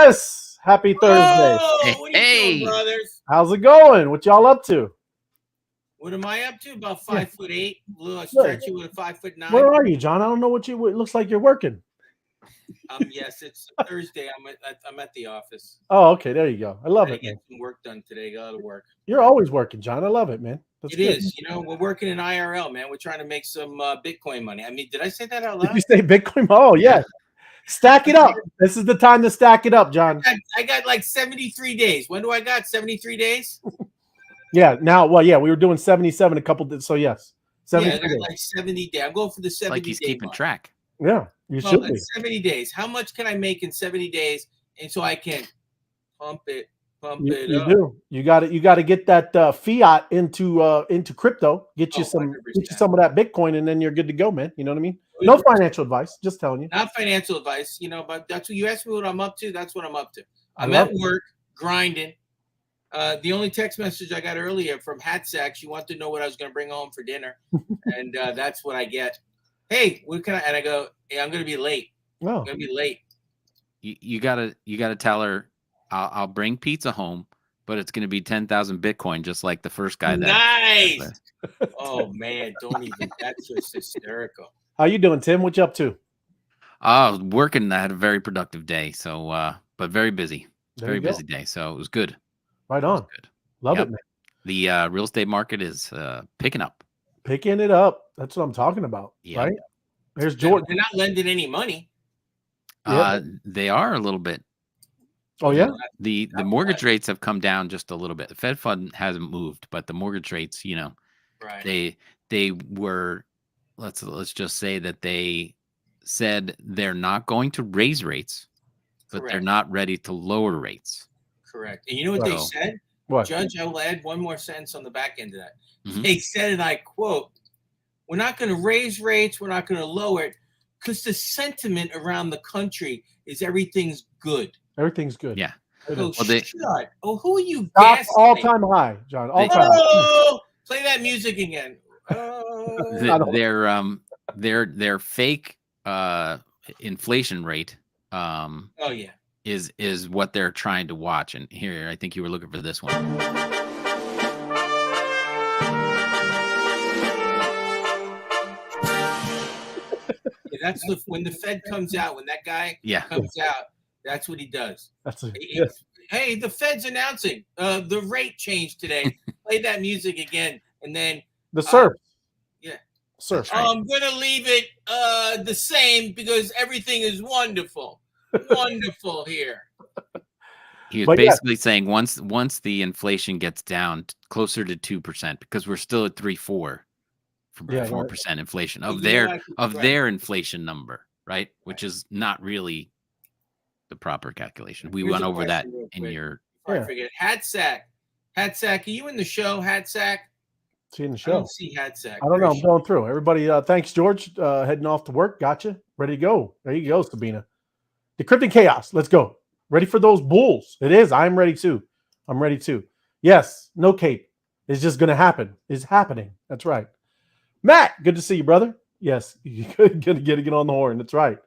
Chris, happy Thursday. What are you doing, brothers? How's it going? What y'all up to? What am I up to? About 5'8", a little stretchy with a 5'9". Where are you, John? I don't know what you. It looks like you're working. Yes, it's Thursday. I'm at the office. Oh, okay. There you go. I love it. Get some work done today. Got to work. You're always working, John. I love it, man. That's good. Is. We're working in IRL, man. We're trying to make some Bitcoin money. I mean, did I say that out loud? Did you say Bitcoin? Oh, yeah. Stack it up. This is the time to stack it up, John. I got like 73 days. When do I got 73 days? Yeah. Now, well, yeah, we were doing 77 a couple days. So yes, 70. Yeah, I got like 70 days. I'm going for the 70 like he's keeping track. Yeah, you should be. 70 days. How much can I make in 70 days? And so I can pump it up. You do. You got to get that fiat into crypto. Get you some of that Bitcoin, and then you're good to go, man. You know what I mean? No financial advice. Just telling you. Not financial advice, but that's what you asked me what I'm up to. That's what I'm up to. I'm at work grinding. The only text message I got earlier from Hatsack, she wanted to know what I was going to bring home for dinner, and that's what I get. Hey, what can I? And I go, hey, I'm going to be late. Oh. I'm going to be late. You gotta tell her I'll bring pizza home, but it's going to be 10,000 Bitcoin, just like the first guy. Nice. Oh man, don't even. That's just hysterical. How you doing, Tim? What you up to? Working. I had a very productive day, so but very busy. Very busy day, so it was good. Right on. Good. Love it, man. The real estate market is picking up. Picking it up. That's what I'm talking about. Yeah. Right? There's Jordan. They're not lending any money. They are a little bit. Oh, yeah? The mortgage rates have come down just a little bit. The Fed fund hasn't moved, but the mortgage rates, right. They were, let's just say that they said they're not going to raise rates, but they're not ready to lower rates. Correct. And you know what they said? What? Judge, I will add one more sentence on the back end of that. Mm-hmm. They said, and I quote, "We're not going to raise rates. We're not going to lower it because the sentiment around the country is everything's good." Everything's good. Yeah. Oh, who are you? All-time high, John. All-time high. Play that music again. Their fake inflation rate. Oh yeah. Is what they're trying to watch. And here, I think you were looking for this one. That's when the Fed comes out, when that guy comes out, that's what he does. Hey, the Fed's announcing the rate change today. Play that music again. And then the surf. Surf. I'm going to leave it the same because everything is wonderful. Wonderful here. He was basically saying once the inflation gets down closer to 2%, because we're still at 3.4 for 4% inflation of their inflation number, right? Which is not really the proper calculation. We went over that in your. I forget. Hatsack, are you in the show? Hatsack. Seeing the show. I don't see Hatsack. I don't know. I'm going through. Everybody, thanks, George. Heading off to work. Gotcha. Ready to go. There you go, Sabina. Decrypting chaos. Let's go. Ready for those bulls. It is. I'm ready too. I'm ready too. Yes. No cape. It's just going to happen. It's happening. That's right. Matt, good to see you, brother. Yes. You're going to get on the horn. That's right.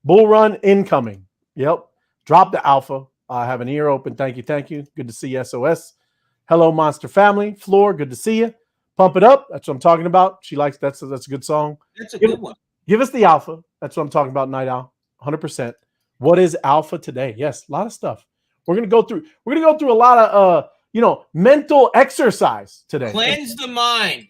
Bull Run incoming. Yep. Drop the alpha. I have an ear open. Thank you. Thank you. Good to see you, SOS. Hello, Monster Family. Floor, good to see you. Pump it up. That's what I'm talking about. She likes that's a good song. That's a good one. Give us the alpha. That's what I'm talking about, Night Owl. 100%. What is alpha today? Yes, a lot of stuff. We're gonna go through a lot of mental exercise today. Cleanse the mind.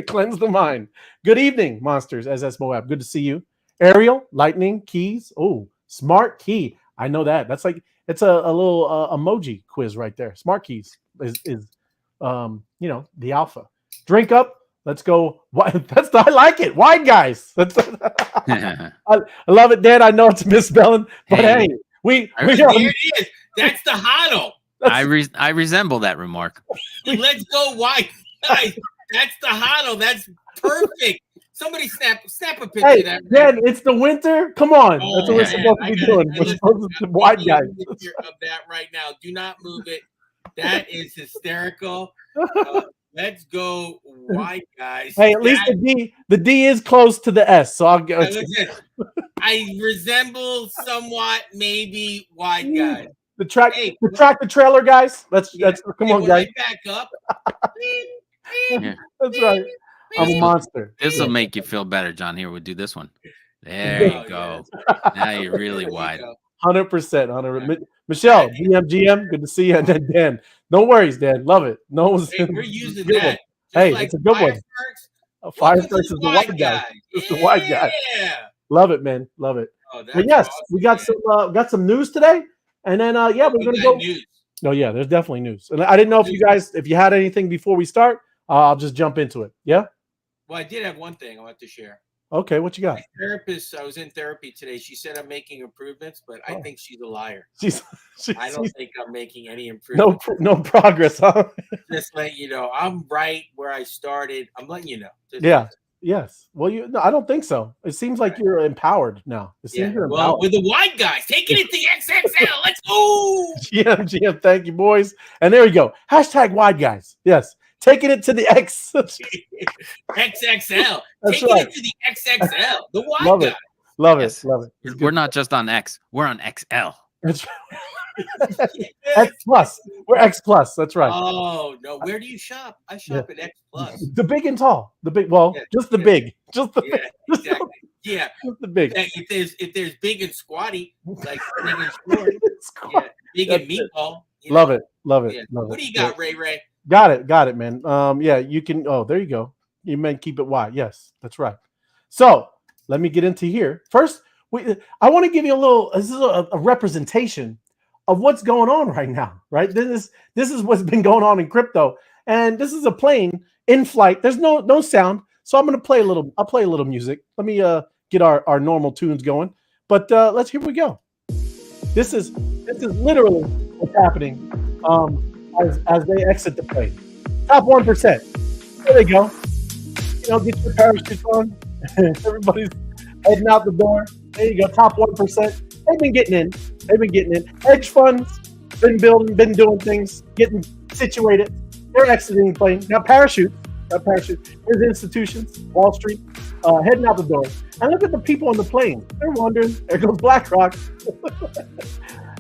Cleanse the mind. Good evening, monsters. SS Moab. Good to see you. Ariel, lightning, keys. Oh, smart key. I know that. That's like it's a little emoji quiz right there. Smart keys is the alpha. Drink up. Let's go. I like it. Wide guys. I love it, Dan. I know it's misspelling, but hey, we there it is. That's the huddle. I resemble that remark. Let's go wide guys. That's the huddle. That's perfect. Somebody snap a picture of that. Dan, it's the winter. Come on. That's what we're supposed to be doing. We're supposed to wide guys. Of that right now. Do not move it. That is hysterical. Let's go wide, guys. Hey, at least the D is close to the S, so I'll go. I resemble somewhat maybe wide guys. The track, Hey, the tractor trailer, guys. Let's come on, when guys. I back up, Yeah. That's right. I'm a monster. This will make you feel better, John. Here, we'll do this one. There you go. Now you're really wide. 100%. Michelle, GM, good to see you. And then Dan, no worries, Dan. Love it. No, hey, we're using good that. one. Hey, Like it's a good one. Fireworks is the white guy. It's the white guy. Love it, man. Love it. Oh, But yes, awesome, we got some news today, and then yeah, we're gonna go. News. No, yeah, there's definitely news, and I didn't know if you had anything before we start. I'll just jump into it. Yeah. Well, I did have one thing I want to share. Okay, what you got? My therapist, I was in therapy today. She said I'm making improvements, but I think she's a liar. I don't think I'm making any improvements. No progress, huh? Just letting you know, I'm right where I started. I'm letting you know. Yes. Well, no, I don't think so. It seems like you're empowered now. It seems you're empowered. Well, with the wide guys, taking it to XXL. Let's go. GM, thank you, boys. And there we go. # wide guys. Yes. Taking it to the X. XXL. That's taking right. it to the XXL. The wide Love guy. it. Love Yes. it. Love it. We're not just on X. We're on XL. That's right. X plus. We're X plus. That's right. Oh no, where do you shop? I shop at X plus. The big and tall. The big. Well, just the big. Just the big. Exactly. Yeah. Just the big. If there's big and squatty, like big and short, big and meatball. Love it. Love it. Yeah. Love what it. do you got, Ray? Got it, man. Yeah, you can. Oh, there you go. You may keep it wide. Yes, that's right. So let me get into here first. I want to give you a little. This is a representation of what's going on right now. Right. This is what's been going on in crypto, and this is a plane in flight. There's no sound, so I'm going to play a little. I'll play a little music. Let me get our normal tunes going. But here we go. This is literally what's happening. As they exit the plane. Top 1%. There they go. Get your parachutes on. Everybody's heading out the door. There you go. Top 1%. They've been getting in. Hedge funds, been doing things, getting situated. They're exiting the plane. Got parachutes. Here's institutions, Wall Street, heading out the door. And look at the people on the plane. They're wondering. There goes BlackRock.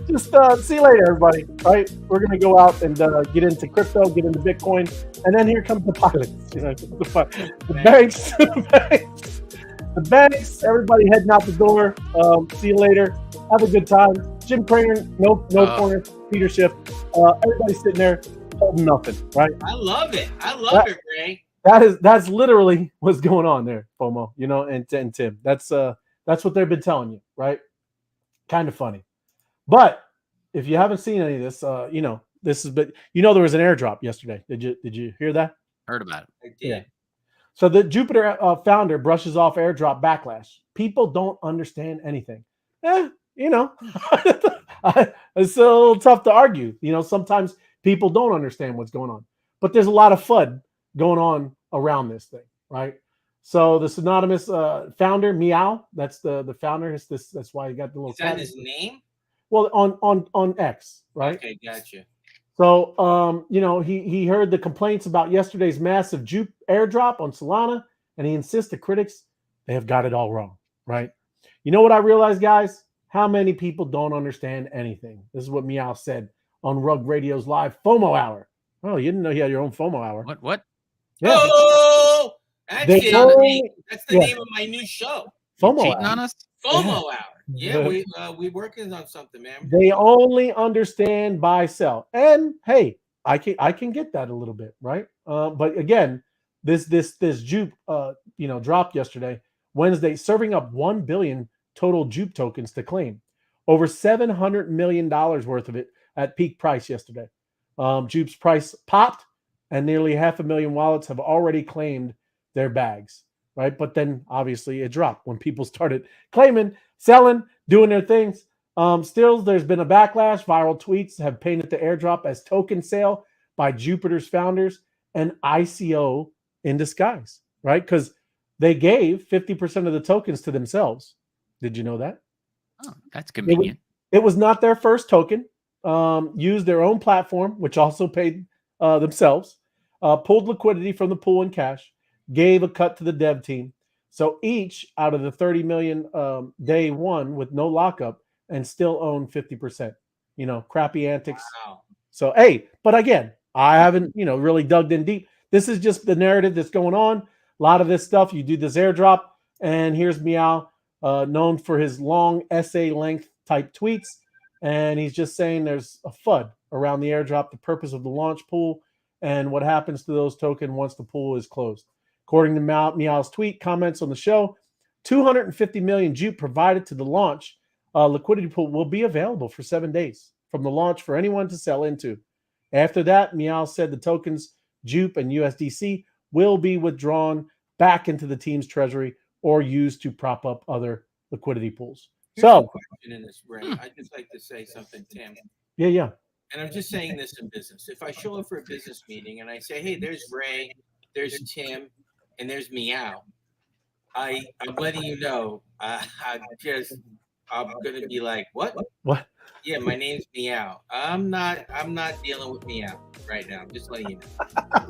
Just see you later, everybody. Right? We're gonna go out and get into crypto, get into Bitcoin, and then here comes the pilots. The banks. Everybody heading out the door. See you later. Have a good time. Jim Cramer, no corner. Peter Schiff. Everybody sitting there holding nothing. Right? I love it. I love it, Ray. That's literally what's going on there, FOMO. And Tim. That's what they've been telling you, right? Kind of funny. But if you haven't seen any of this, this is. But there was an airdrop yesterday. Did you hear that? Heard about it. I did. Yeah. So the Jupiter founder brushes off airdrop backlash. People don't understand anything. It's a little tough to argue. Sometimes people don't understand what's going on, but there's a lot of FUD going on around this thing, right? So the synonymous founder, Meow, that's the founder. That's why he got the little. Is that his name? Well, on X, right? Okay, gotcha. So, he heard the complaints about yesterday's massive Jupe airdrop on Solana, and he insists the critics, they have got it all wrong, right? You know what I realized, guys? How many people don't understand anything? This is what Meow said on Rug Radio's live FOMO hour. Oh, you didn't know you had your own FOMO hour. What? Yeah. Oh, that's the name of my new show. FOMO cheating on us? FOMO hour. Yeah, we working on something, man. They only understand buy sell, and hey, I can get that a little bit, right? But again, this Jupe dropped yesterday, Wednesday, serving up 1 billion total Jupe tokens to claim, over $700 million worth of it at peak price yesterday. Jupe's price popped, and nearly 500,000 wallets have already claimed their bags, right? But then obviously it dropped when people started claiming, selling, doing their things. Still, there's been a backlash. Viral tweets have painted the airdrop as token sale by Jupiter's founders and ICO in disguise, right? Because they gave 50% of the tokens to themselves. Did you know that? Oh, that's convenient. It was not their first token. Used their own platform, which also paid themselves. Pulled liquidity from the pool in cash. Gave a cut to the dev team. So each out of the 30 million day one with no lockup and still own 50%. crappy antics. Wow. So, hey, but again, I haven't, really dug in deep. This is just the narrative that's going on. A lot of this stuff, you do this airdrop, and here's Meow, known for his long essay length type tweets. And he's just saying there's a FUD around the airdrop, the purpose of the launch pool, and what happens to those tokens once the pool is closed. According to Meow's tweet comments on the show, 250 million jupe provided to the launch liquidity pool will be available for 7 days from the launch for anyone to sell into. After that, Meow said the tokens, jupe and USDC, will be withdrawn back into the team's treasury or used to prop up other liquidity pools. Here's a question in this, Ray. I'd just like to say something, Tim. Yeah. And I'm just saying this in business. If I show up for a business meeting and I say, hey, there's Ray, there's Tim, and there's Meow, I'm letting you know, I'm going to be like, what? What? Yeah, my name's Meow. I'm not dealing with Meow right now. I'm just letting you know. I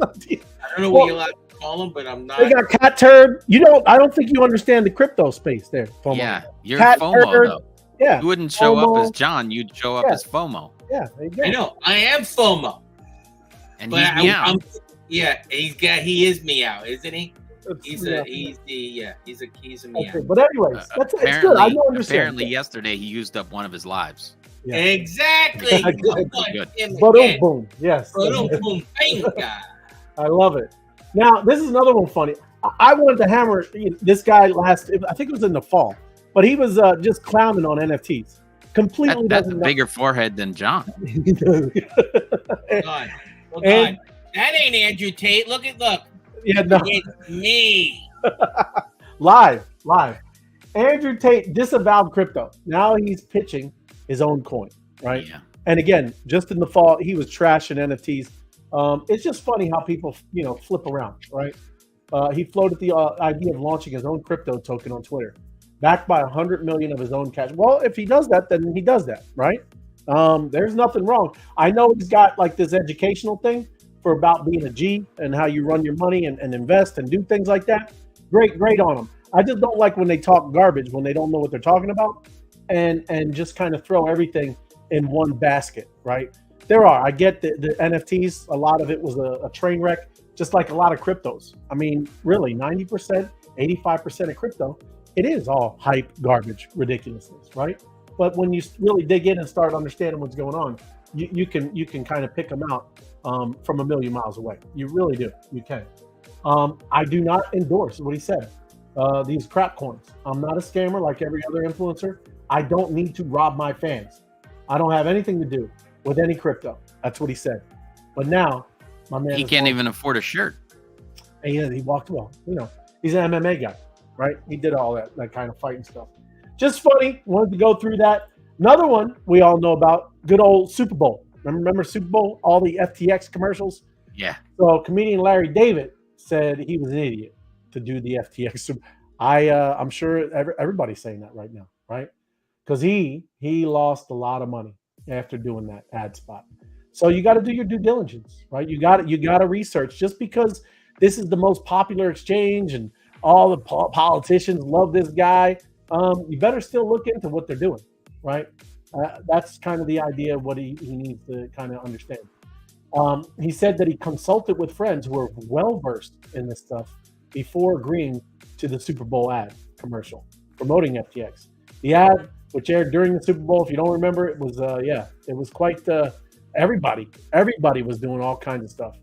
don't know what you're allowed to call him, but I'm not. They got cat turd. I don't think you understand the crypto space there, FOMO. Yeah, you're cat FOMO turd. though. Yeah. You wouldn't show FOMO. up as John, you'd show up as FOMO. Yeah, there you go. I know. I am FOMO. And he's Meow. He is Meow, isn't he? He's a Meow. Okay, but anyways, it's good. I don't understand. Apparently yesterday he used up one of his lives. Yeah. Exactly. Good. Boom. Yes. Boom. I love it. Now, this is another one funny. I wanted to hammer this guy I think it was in the fall, but he was just clowning on NFTs. Completely That's a bigger forehead than John. Hold on. That ain't Andrew Tate. Look. Yeah, no. It's me. Live. Andrew Tate disavowed crypto. Now he's pitching his own coin, right? Yeah. And again, just in the fall, he was trashing NFTs. It's just funny how people, flip around, right? He floated the idea of launching his own crypto token on Twitter, backed by 100 million of his own cash. Well, if he does that, then he does that, right? There's nothing wrong. I know he's got like this educational thing for about being a G and how you run your money and invest and do things like that. Great on him. I just don't like when they talk garbage, when they don't know what they're talking about and just kind of throw everything in one basket, right? I get the NFTs, a lot of it was a train wreck, just like a lot of cryptos. I mean, really, 90%, 85% of crypto, it is all hype, garbage, ridiculousness, right? But when you really dig in and start understanding what's going on, you can kind of pick them out from a million miles away. You really do. You can. I do not endorse what he said. These crap coins. I'm not a scammer like every other influencer. I don't need to rob my fans. I don't have anything to do with any crypto. That's what he said. But now, my man, he can't even afford a shirt. And he walked well. He's an MMA guy, right? He did all that kind of fighting stuff. Just funny. Wanted to go through that. Another one we all know about, good old Super Bowl. Remember Super Bowl? All the FTX commercials? Yeah. So comedian Larry David said he was an idiot to do the FTX. I'm sure everybody's saying that right now, right? Because he lost a lot of money after doing that ad spot. So you got to do your due diligence, right? You got to research. Just because this is the most popular exchange and all the politicians love this guy, you better still look into what they're doing, right? That's kind of the idea of what he needs to kind of understand. He said that he consulted with friends who are well-versed in this stuff before agreeing to the Super Bowl ad commercial promoting FTX. The ad, which aired during the Super Bowl, if you don't remember, it was it was quite everybody was doing all kinds of stuff.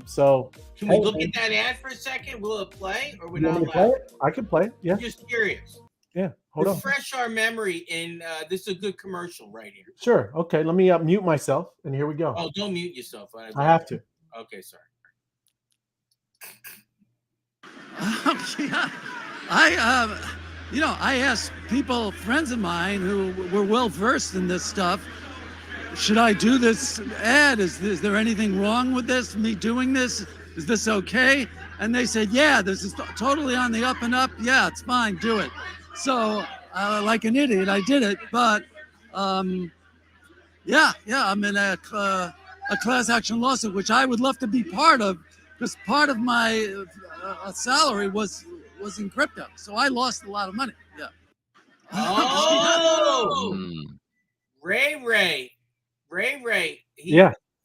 So can we look at that ad for a second? Will it play or we not play it? I can play it. Yeah. I'm just curious. Yeah. Hold on. Refresh our memory, and this is a good commercial right here. Sure. Okay. Let me mute myself, and here we go. Oh, don't mute yourself. I have to. Okay, sorry. Yeah. I asked people, friends of mine who were well versed in this stuff, should I do this ad? Is there anything wrong with this? Me doing this? Is this okay? And they said, yeah, this is totally on the up and up. Yeah, it's fine. Do it. So, like an idiot, I did it. But, I'm in a class action lawsuit, which I would love to be part of, because part of my salary was in crypto. So I lost a lot of money. Yeah. Oh! Ray.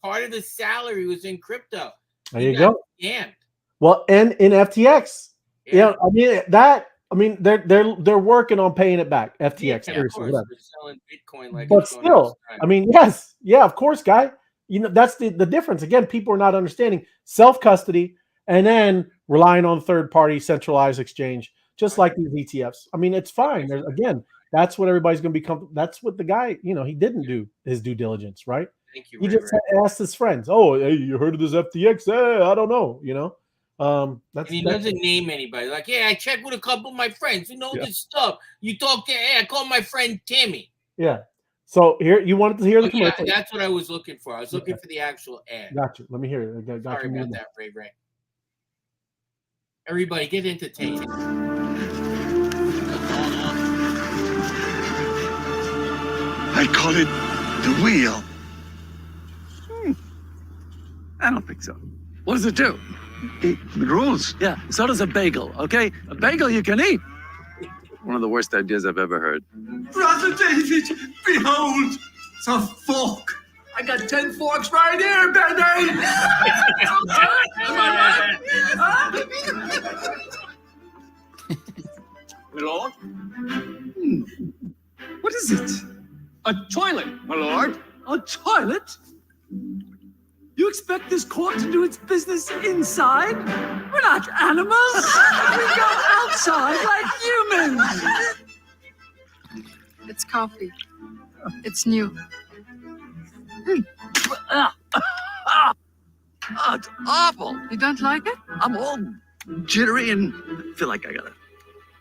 Part of the salary was in crypto. There you go. Scammed. Well, and in FTX. Yeah, I mean, they're working on paying it back. FTX, of course, they're selling Bitcoin like. But still, I mean, yes, yeah, of course, guy. You know, that's the difference. Again, people are not understanding self-custody and then relying on third-party centralized exchange, just like these ETFs. I mean, it's fine. Again, that's what everybody's going to become. That's what the guy, he didn't do his due diligence, right? Thank you. He just asked his friends, "Oh, hey, you heard of this FTX? I don't know." He doesn't name anybody. Like, yeah, I checked with a couple of my friends who know this stuff. You talk to, I call my friend Timmy. Yeah. So here, you wanted to hear the commercial. Yeah, that's what I was looking for. I was looking for the actual ad. Gotcha. Let me hear it. Sorry about that, Ray. Everybody, get entertained. I call it the wheel. I don't think so. What does it do? The rules. Yeah, so does a bagel, okay? A bagel you can eat. One of the worst ideas I've ever heard. Brother David, behold, the fork. I got 10 forks right here, baby! Am I right? My lord? What is it? A toilet, my lord. A toilet? You expect this court to do its business inside? We're not animals. We go outside like humans. It's coffee. It's new. It's awful. You don't like it? I'm all jittery and feel like I got a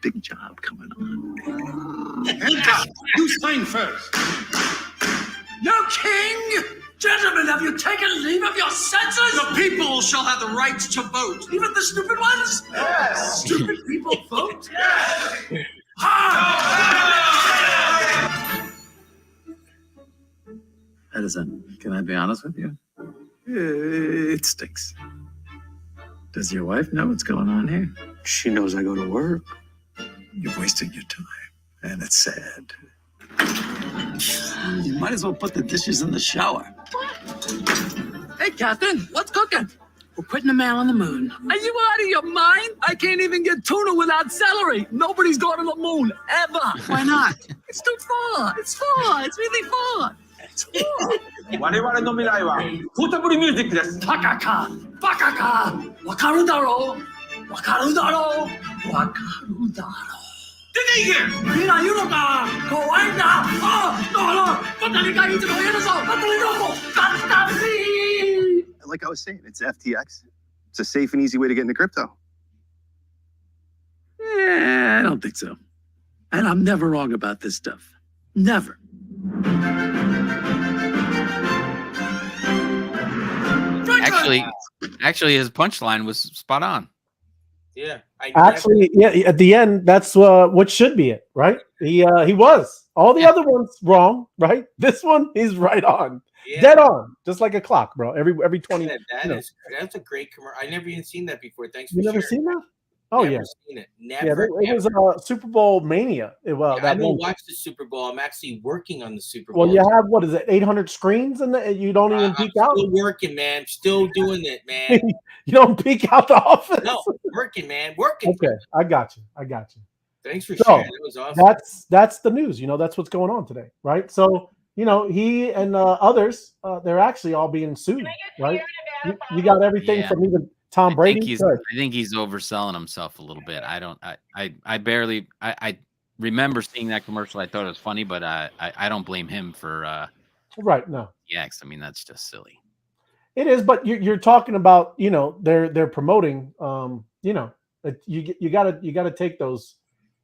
big job coming on. You sign first. No king! Gentlemen, have you taken leave of your senses? The people shall have the right to vote. Even the stupid ones? Yes. Stupid people vote? Yes. Edison, can I be honest with you? It stinks. Does your wife know what's going on here? She knows I go to work. You're wasting your time, and it's sad. You might as well put the dishes in the shower. Hey, Catherine, what's cooking? We're putting a man on the moon. Are you out of your mind? I can't even get tuna without celery. Nobody's going to the moon, ever. Why not? It's too far. It's far. It's really far. It's far. 我々の未来はポータブルミュージックです。バカか、バカか、わかるだろう。わかるだろう。わかるだろう。出ていけ。みんな言うのか。怖いんだ。バタリが言うても言えるぞ。バタリどこ。バタリ。 Like I was saying, it's FTX. It's a safe and easy way to get into crypto. Yeah, I don't think so. And I'm never wrong about this stuff. Never. Actually, his punchline was spot on. Yeah. At the end, that's what should be it, right? He was. All the other ones wrong, right? This one is right on. Yeah. Dead on, just like a clock, bro. Every 20. That's a great commercial. I never even seen that before. Thanks. You never seen that? Oh never yeah. Seen it. Never. Yeah, it was Super Bowl mania. I don't watch the Super Bowl. I'm actually working on the Super Bowl. Well, you have what is it? 800 screens, and you don't even peek out. Still working, man. Still doing it, man. You don't peek out the office. No, working, man. Working. Okay, I got you. Thanks for sharing. That was awesome. That's the news. That's what's going on today, right? So. He and others, they're actually all being sued, right? You got everything from even Tom Brady. I think he's overselling himself a little bit. I remember seeing that commercial. I thought it was funny, but I don't blame him for right. No. Yeah, I mean that's just silly. It is, but you're talking about they're promoting you gotta take those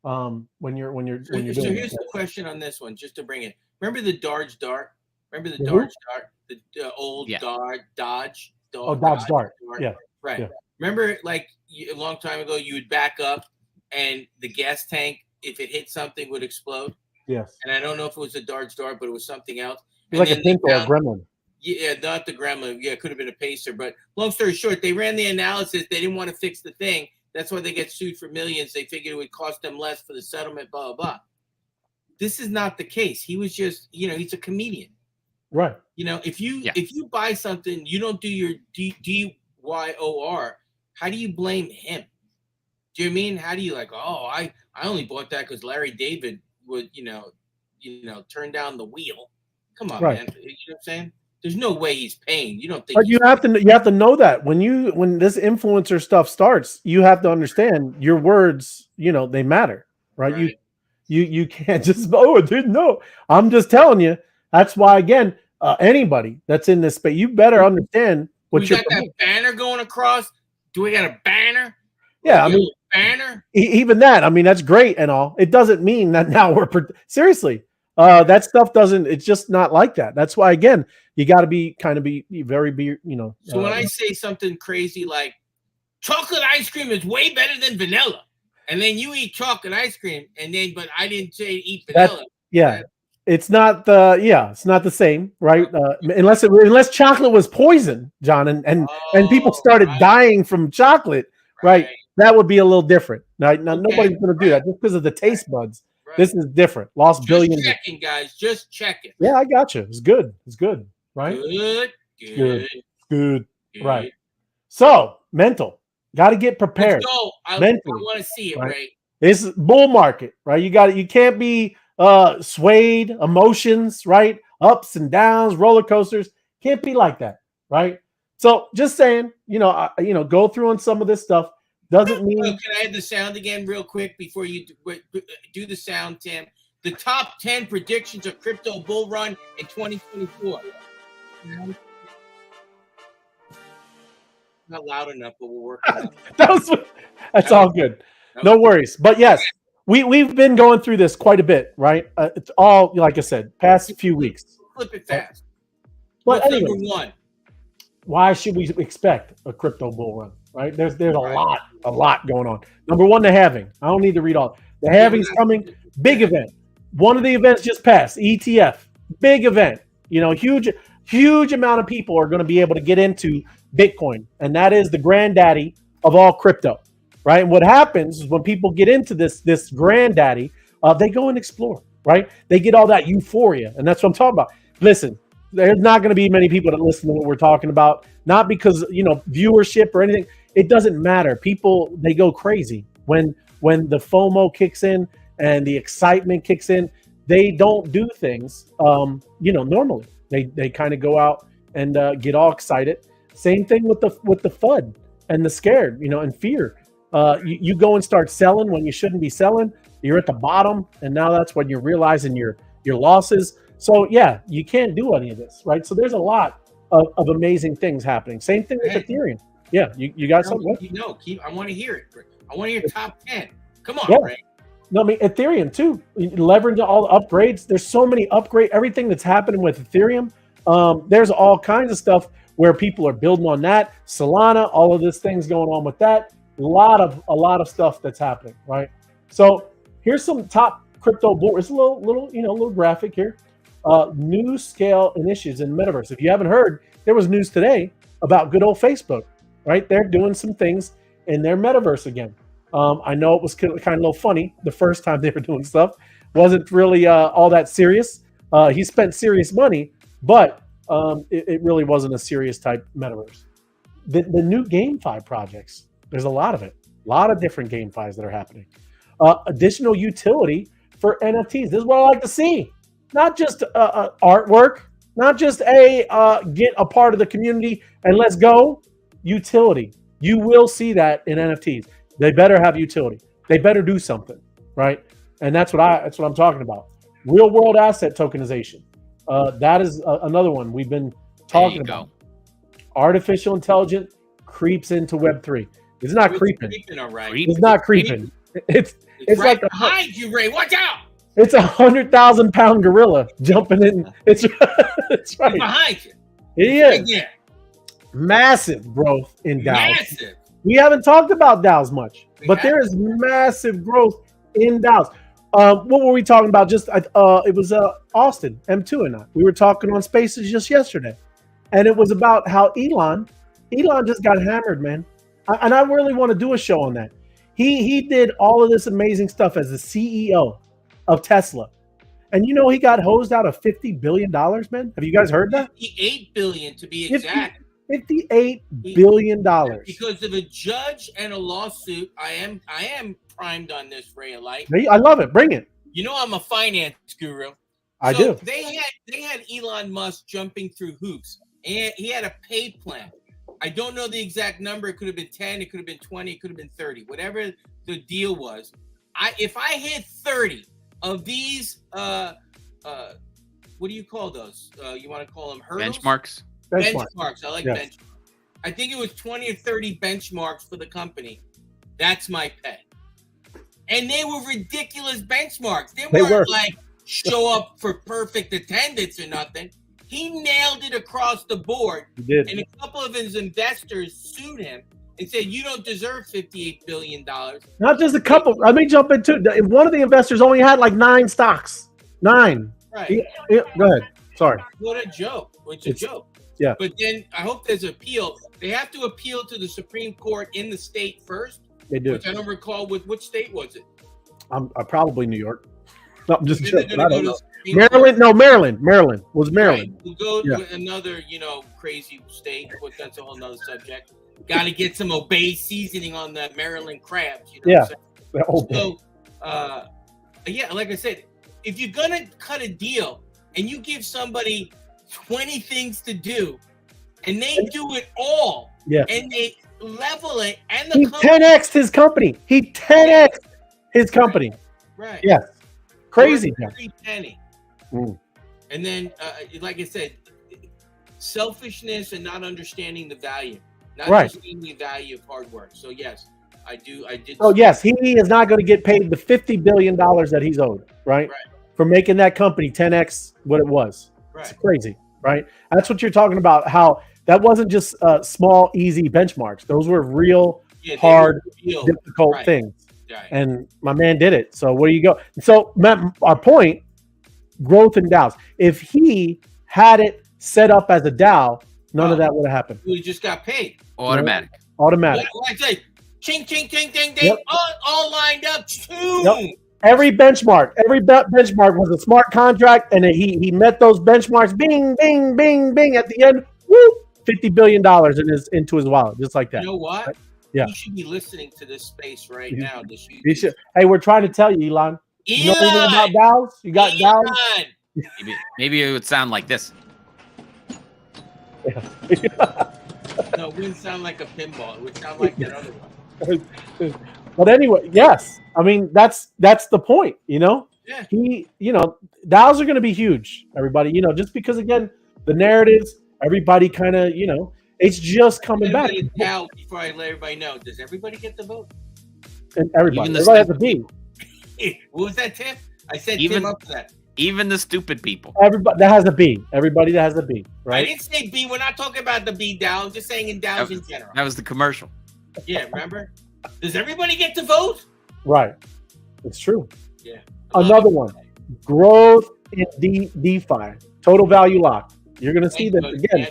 when you're doing. So here's the question on this one, just to bring it. Remember the Dodge Dart? Remember the Dodge Dart? The old Dodge. Dodge Dart. Yeah. Right. Yeah. Remember, like a long time ago, you would back up, and the gas tank, if it hit something, would explode. Yes. And I don't know if it was a Dodge Dart, but it was something else. It was like a pimp or a gremlin. Yeah, not the gremlin. Yeah, it could have been a pacer. But long story short, they ran the analysis. They didn't want to fix the thing. That's why they get sued for millions. They figured it would cost them less for the settlement, blah, blah, blah. This is not the case. He was just, he's a comedian. Right. If you buy something, you don't do your DYOR. How do you blame him? Do you mean, how do you I only bought that because Larry David would, turn down the wheel. Come on, right. man. You know what I'm saying? There's no way he's paying. You don't think? But you have to know that when this influencer stuff starts, you have to understand your words. They matter, right? You can't just I didn't know. I'm just telling you. That's why again, anybody that's in this space, you better understand what we got that banner going across. Do we got a banner? Yeah, I mean, banner. Even that. I mean, that's great and all. It doesn't mean that now we're seriously. That stuff doesn't. It's just not like that. That's why again, you got to be very. So when I say something crazy like chocolate ice cream is way better than vanilla, and then you eat chocolate ice cream, but I didn't say eat vanilla. It's not the same, right? Unless chocolate was poison, John, and people started dying from chocolate, right? That would be a little different. Now nobody's going to do that just because of the taste buds. Right. This is different. Lost billions. Just checking, guys. Just checking. Yeah, I got you. It's good. It's good, right? Good. Right. So mental. Got to get prepared. Let's go. I want to see it, right? It's bull market, right? You can't be swayed emotions, right? Ups and downs, roller coasters. Can't be like that, right? So just saying, go through on some of this stuff. Doesn't mean. Can I add the sound again real quick before you do the sound, Tim? The top 10 predictions of crypto bull run in 2024. Not loud enough, but we're working on it. That's all good. No worries. But yes, we've been going through this quite a bit, right? It's all, like I said, past few weeks. Flip it fast. But anyway, number one? Why should we expect a crypto bull run? Right? There's a lot going on. Number one, the halving. I don't need to read all. The halving's coming. Big event. One of the events just passed. ETF. Big event. Huge amount of people are going to be able to get into Bitcoin, and that is the granddaddy of all crypto. Right? And what happens is when people get into this granddaddy, they go and explore. Right? They get all that euphoria, and that's what I'm talking about. Listen, there's not going to be many people that listen to what we're talking about. Not because viewership or anything. It doesn't matter. People, they go crazy when the FOMO kicks in and the excitement kicks in. They don't do things, normally. They kind of go out and get all excited. Same thing with the FUD and the scared, and fear. You go and start selling when you shouldn't be selling. You're at the bottom, and now that's when you're realizing your losses. So yeah, you can't do any of this, right? So there's a lot of amazing things happening. Same thing with Ethereum. Yeah, you got something? I want to hear it. I want to hear top 10. Come on, Ray. No, I mean Ethereum too. Leveraging all the upgrades. There's so many everything that's happening with Ethereum. There's all kinds of stuff where people are building on that. Solana, all of this things going on with that. A lot of stuff that's happening, right? So here's some top crypto bull. It's a little graphic here. New scale initiatives in metaverse. If you haven't heard, there was news today about good old Facebook. Right, they're doing some things in their metaverse again. I know it was kind of a little funny the first time they were doing stuff. Wasn't really all that serious. He spent serious money, but it really wasn't a serious type metaverse. The new GameFi projects, there's a lot of it. A lot of different GameFis that are happening. Additional utility for NFTs. This is what I like to see. Not just artwork, not just get a part of the community and let's go. Utility. You will see that in NFTs. They better have utility. They better do something, right? And that's what I'm talking about. Real world asset tokenization. That is another one we've been talking about. Artificial intelligence creeps into Web3. It's not creeping. It's not creeping. It's right like behind you, Ray. Watch out! It's 100,000-pound gorilla jumping in. It's right behind you. He is. Yeah. Massive growth in DAOs. Massive. We haven't talked about DAOs much, but there is massive growth in DAOs. What were we talking about? It was Austin, M2 and I. We were talking on Spaces just yesterday, and it was about how Elon just got hammered, man. And I really want to do a show on that. He did all of this amazing stuff as the CEO of Tesla, And you know he got hosed out of $50 billion, man. Have you guys heard that? $58 billion to be exact. $58 billion. Because of a judge and a lawsuit. I am primed on this, Ray of Light. I love it. Bring it. You know I'm a finance guru. I do. They had Elon Musk jumping through hoops, and he had a pay plan. I don't know the exact number. It could have been 10. It could have been 20. It could have been 30. Whatever the deal was. If I hit 30 of these, what do you call those? You want to call them hurdles? Benchmarks. Benchmarks. I like benchmarks. I think it was 20 or 30 benchmarks for the company. That's my pay. And they were ridiculous benchmarks. They weren't like show up for perfect attendance or nothing. He nailed it across the board. He did. And a couple of his investors sued him and said, you don't deserve $58 billion. Not just a couple. Let me jump into one of the investors only had like 9 stocks. 9. Right. Go ahead. Sorry. What a joke. It's a joke. Yeah. But then I hope there's appeal. They have to appeal to the Supreme Court in the state first. They do. Which I don't recall which state was it? Probably New York. No, I'm just joking. I don't know. Maryland? No, Maryland. Maryland. Was Maryland. Right. We'll go to another, crazy state, but that's a whole nother subject. Got to get some Obey seasoning on the Maryland crabs. Yeah. So, like I said, if you're going to cut a deal and you give somebody 20 things to do and they do it all and they level it and he 10x'd his company. He 10x'd his company. Right. Yes. Crazy. Every penny. And then, like I said, selfishness and not understanding the value. Not understanding the value of hard work. So, yes, I did. Oh, yes. He is not going to get paid the $50 billion that he's owed, right? For making that company 10x what it was. Right. It's crazy, right? That's what you're talking about, how that wasn't just small, easy benchmarks. Those were real, hard, difficult things. Right. And my man did it. So where do you go? So Matt, our point, growth in DAOs. If he had it set up as a DAO, none of that would have happened. We just got paid. Automatic. Automatic. Like I say, ching, ching, ching, ding, ding, all lined up. Every benchmark was a smart contract, and he met those benchmarks. Bing, bing, bing, bing. At the end, woo, $50 billion into his wallet, just like that. You know what? Right? Yeah. You should be listening to this space right now. You should. Hey, we're trying to tell you, Elon. You know anything about DAOs? You got DAOs? Maybe it would sound like this. No, it wouldn't sound like a pinball. It would sound like that other one. But anyway, yes. I mean, that's the point, Yeah. DAOs are going to be huge, everybody. Just because, again, the narratives, everybody kind of, it's just coming back. Now, before I let everybody know, does everybody get the vote? And everybody has a B. What was that, Tim? I said Tim up to that. Even the stupid people. Everybody that has a B. Everybody that has a B, right? I didn't say B. We're not talking about the B DAO. I'm just saying in DAOs in general. That was the commercial. Yeah, remember? Does everybody get to vote? Right. It's true. Yeah. Another one. Growth in DeFi. Total value locked. You're going to see that again.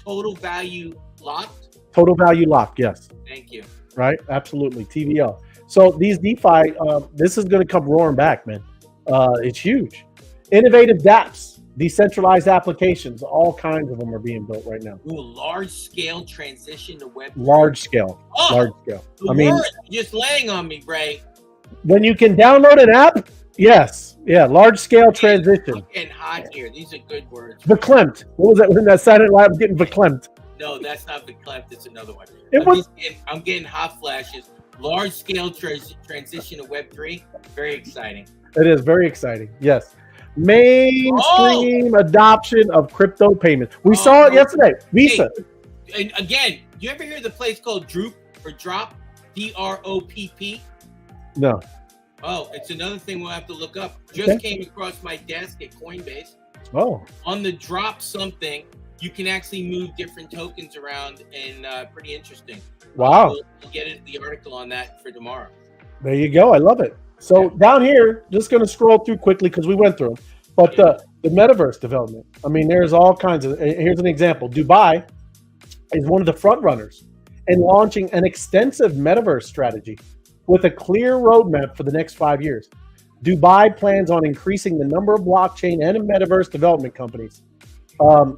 Total value locked? Total value locked, yes. Thank you. Right? Absolutely. TVL. So these DeFi, this is going to come roaring back, man. It's huge. Innovative dApps, decentralized applications, all kinds of them are being built right now. Ooh, large-scale transition to Web3. Large scale. The word just laying on me, Ray. When you can download an app, yes. Yeah, large-scale transition. I'm getting hot here. These are good words. Verklempt. What was that? When that Saturday Night Live getting verklempt? No, that's not verklempt. It's another one. I'm getting hot flashes. Large-scale transition to Web3. Very exciting. It is very exciting. Yes. Mainstream adoption of crypto payments. We saw it yesterday. Visa. Hey, and again, you ever hear the place called Droop or Drop? DROPP? No. Oh, it's another thing we'll have to look up. Just came across my desk at Coinbase. Oh. On the Drop something, you can actually move different tokens around, and pretty interesting. Wow. We'll get the article on that for tomorrow. There you go. I love it. So down here, just going to scroll through quickly because we went through them. But the metaverse development, I mean, there's all kinds of. Here's an example. Dubai is one of the front runners in launching an extensive metaverse strategy with a clear roadmap for the next 5 years. Dubai plans on increasing the number of blockchain and metaverse development companies.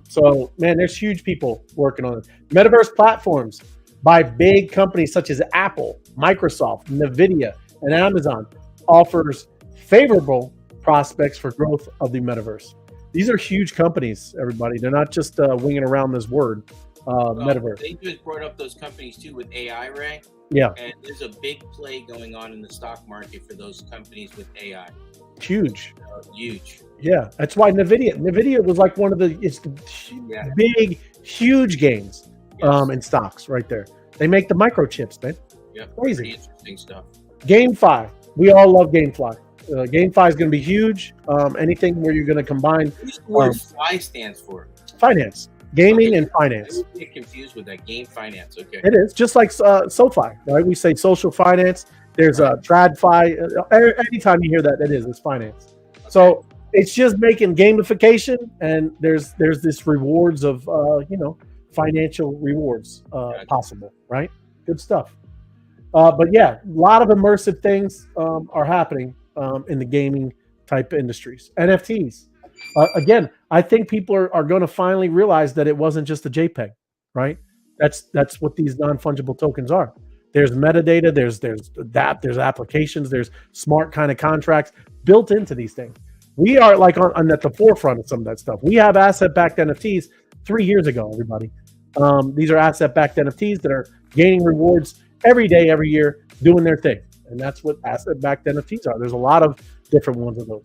So, man, there's huge people working on it. Metaverse platforms by big companies such as Apple, Microsoft, NVIDIA, and Amazon offers favorable prospects for growth of the metaverse. These are huge companies, everybody. They're not just winging around this word, metaverse. They just brought up those companies too with AI, Ray. Yeah. And there's a big play going on in the stock market for those companies with AI. Huge. Huge. Yeah, that's why NVIDIA was like one of the big, huge gains in stocks right there. They make the microchips, man. Yeah, crazy. Interesting stuff. GameFi. We all love GameFi. GameFi is going to be huge. Anything where you're going to combine. What the word FI stands for? Finance. Gaming and finance. I would get confused with that. Game finance. Okay. It is just like SoFi, right? We say social finance. There's a TradFi. Anytime you hear that, it's finance. Okay. So it's just making gamification, and there's this rewards of financial rewards possible, right? Good stuff. But yeah, a lot of immersive things are happening in the gaming type industries. NFTs. Again, I think people are going to finally realize that it wasn't just a JPEG, right? That's what these non-fungible tokens are. There's metadata, there's applications, there's smart kind of contracts built into these things. We are like on at the forefront of some of that stuff. We have asset-backed NFTs 3 years ago, everybody. These are asset-backed NFTs that are gaining rewards every day, every year, doing their thing. And that's what asset-backed NFTs are. There's a lot of different ones of those.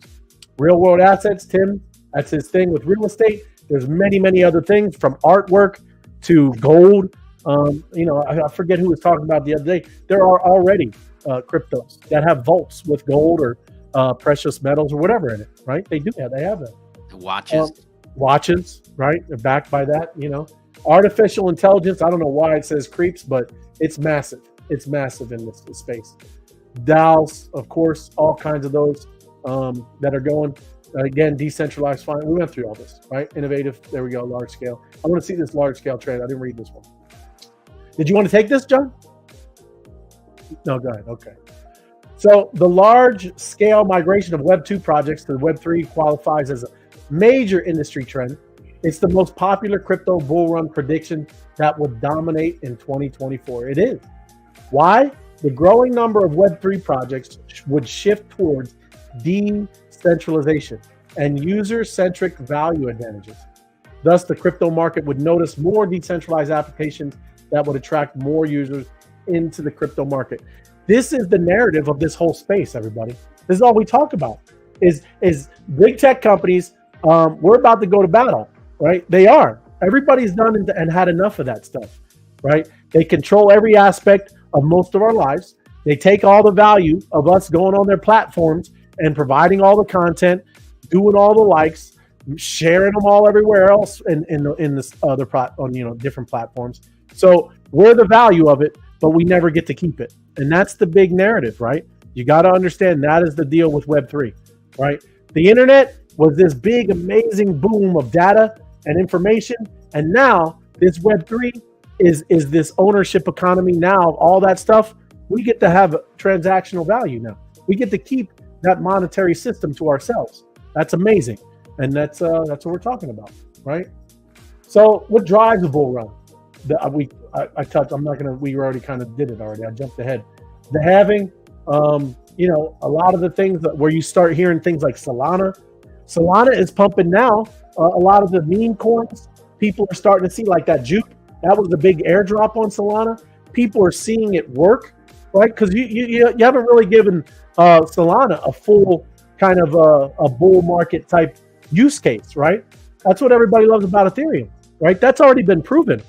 Real-world assets, Tim, that's his thing with real estate. There's many, many other things from artwork to gold. I forget who was talking about the other day. There are already cryptos that have vaults with gold or precious metals or whatever in it, right? They do that. They have that. Watches, right? They're backed by that, Artificial intelligence, I don't know why it says creeps, but it's massive. It's massive in this space. DAOs, of course, all kinds of those that are going. Again, decentralized finance. We went through all this, right? Innovative. There we go. Large scale. I want to see this large scale trade. I didn't read this one. Did you want to take this, John? No, go ahead. Okay. So the large scale migration of Web 2 projects to Web 3 qualifies as a major industry trend. It's the most popular crypto bull run prediction that will dominate in 2024. It is. Why? The growing number of Web 3 projects would shift towards decentralization and user-centric value advantages. Thus, the crypto market would notice more decentralized applications that would attract more users into the crypto market. This is the narrative of this whole space, everybody. This is all we talk about is big tech companies. We're about to go to battle, right? They are. Everybody's done and had enough of that stuff, right? They control every aspect of most of our lives. They take all the value of us going on their platforms and providing all the content, doing all the likes, sharing them all everywhere else in this other different platforms. So we're the value of it, but we never get to keep it. And that's the big narrative, right? You got to understand that is the deal with Web3, right? The internet was this big, amazing boom of data and information. And now this Web3 is this ownership economy now of all that stuff. We get to have transactional value now. We get to keep that monetary system to ourselves. That's amazing. And that's what we're talking about, right? So what drives a bull run? I touched. We already kind of did it already. I jumped ahead. The halving, a lot of the things where you start hearing things like Solana. Solana is pumping now. A lot of the meme coins, people are starting to see like that Juke. That was the big airdrop on Solana. People are seeing it work, right? Because you haven't really given Solana a full kind of a bull market type use case, right? That's what everybody loves about Ethereum, right? That's already been proven.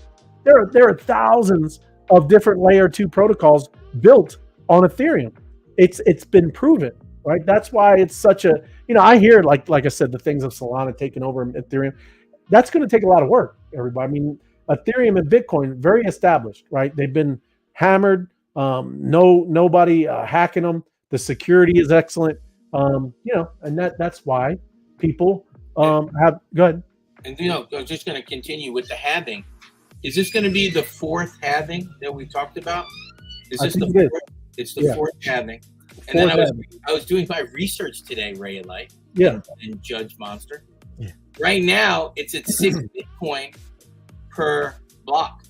There are thousands of different layer 2 protocols built on Ethereum. It's been proven, right? That's why it's such a, I hear like I said, the things of Solana taking over Ethereum. That's going to take a lot of work, everybody. I mean, Ethereum and Bitcoin, very established, right? They've been hammered. Nobody hacking them. The security is excellent. And that's why people have. Go ahead. And I'm just going to continue with the halving. Is this going to be the fourth halving that we talked about? Is this the fourth? It's the fourth halving. And then I was doing my research today, Ray of Light. Yeah. And Judge Monster. Yeah. Right now, it's at 6 Bitcoin per block.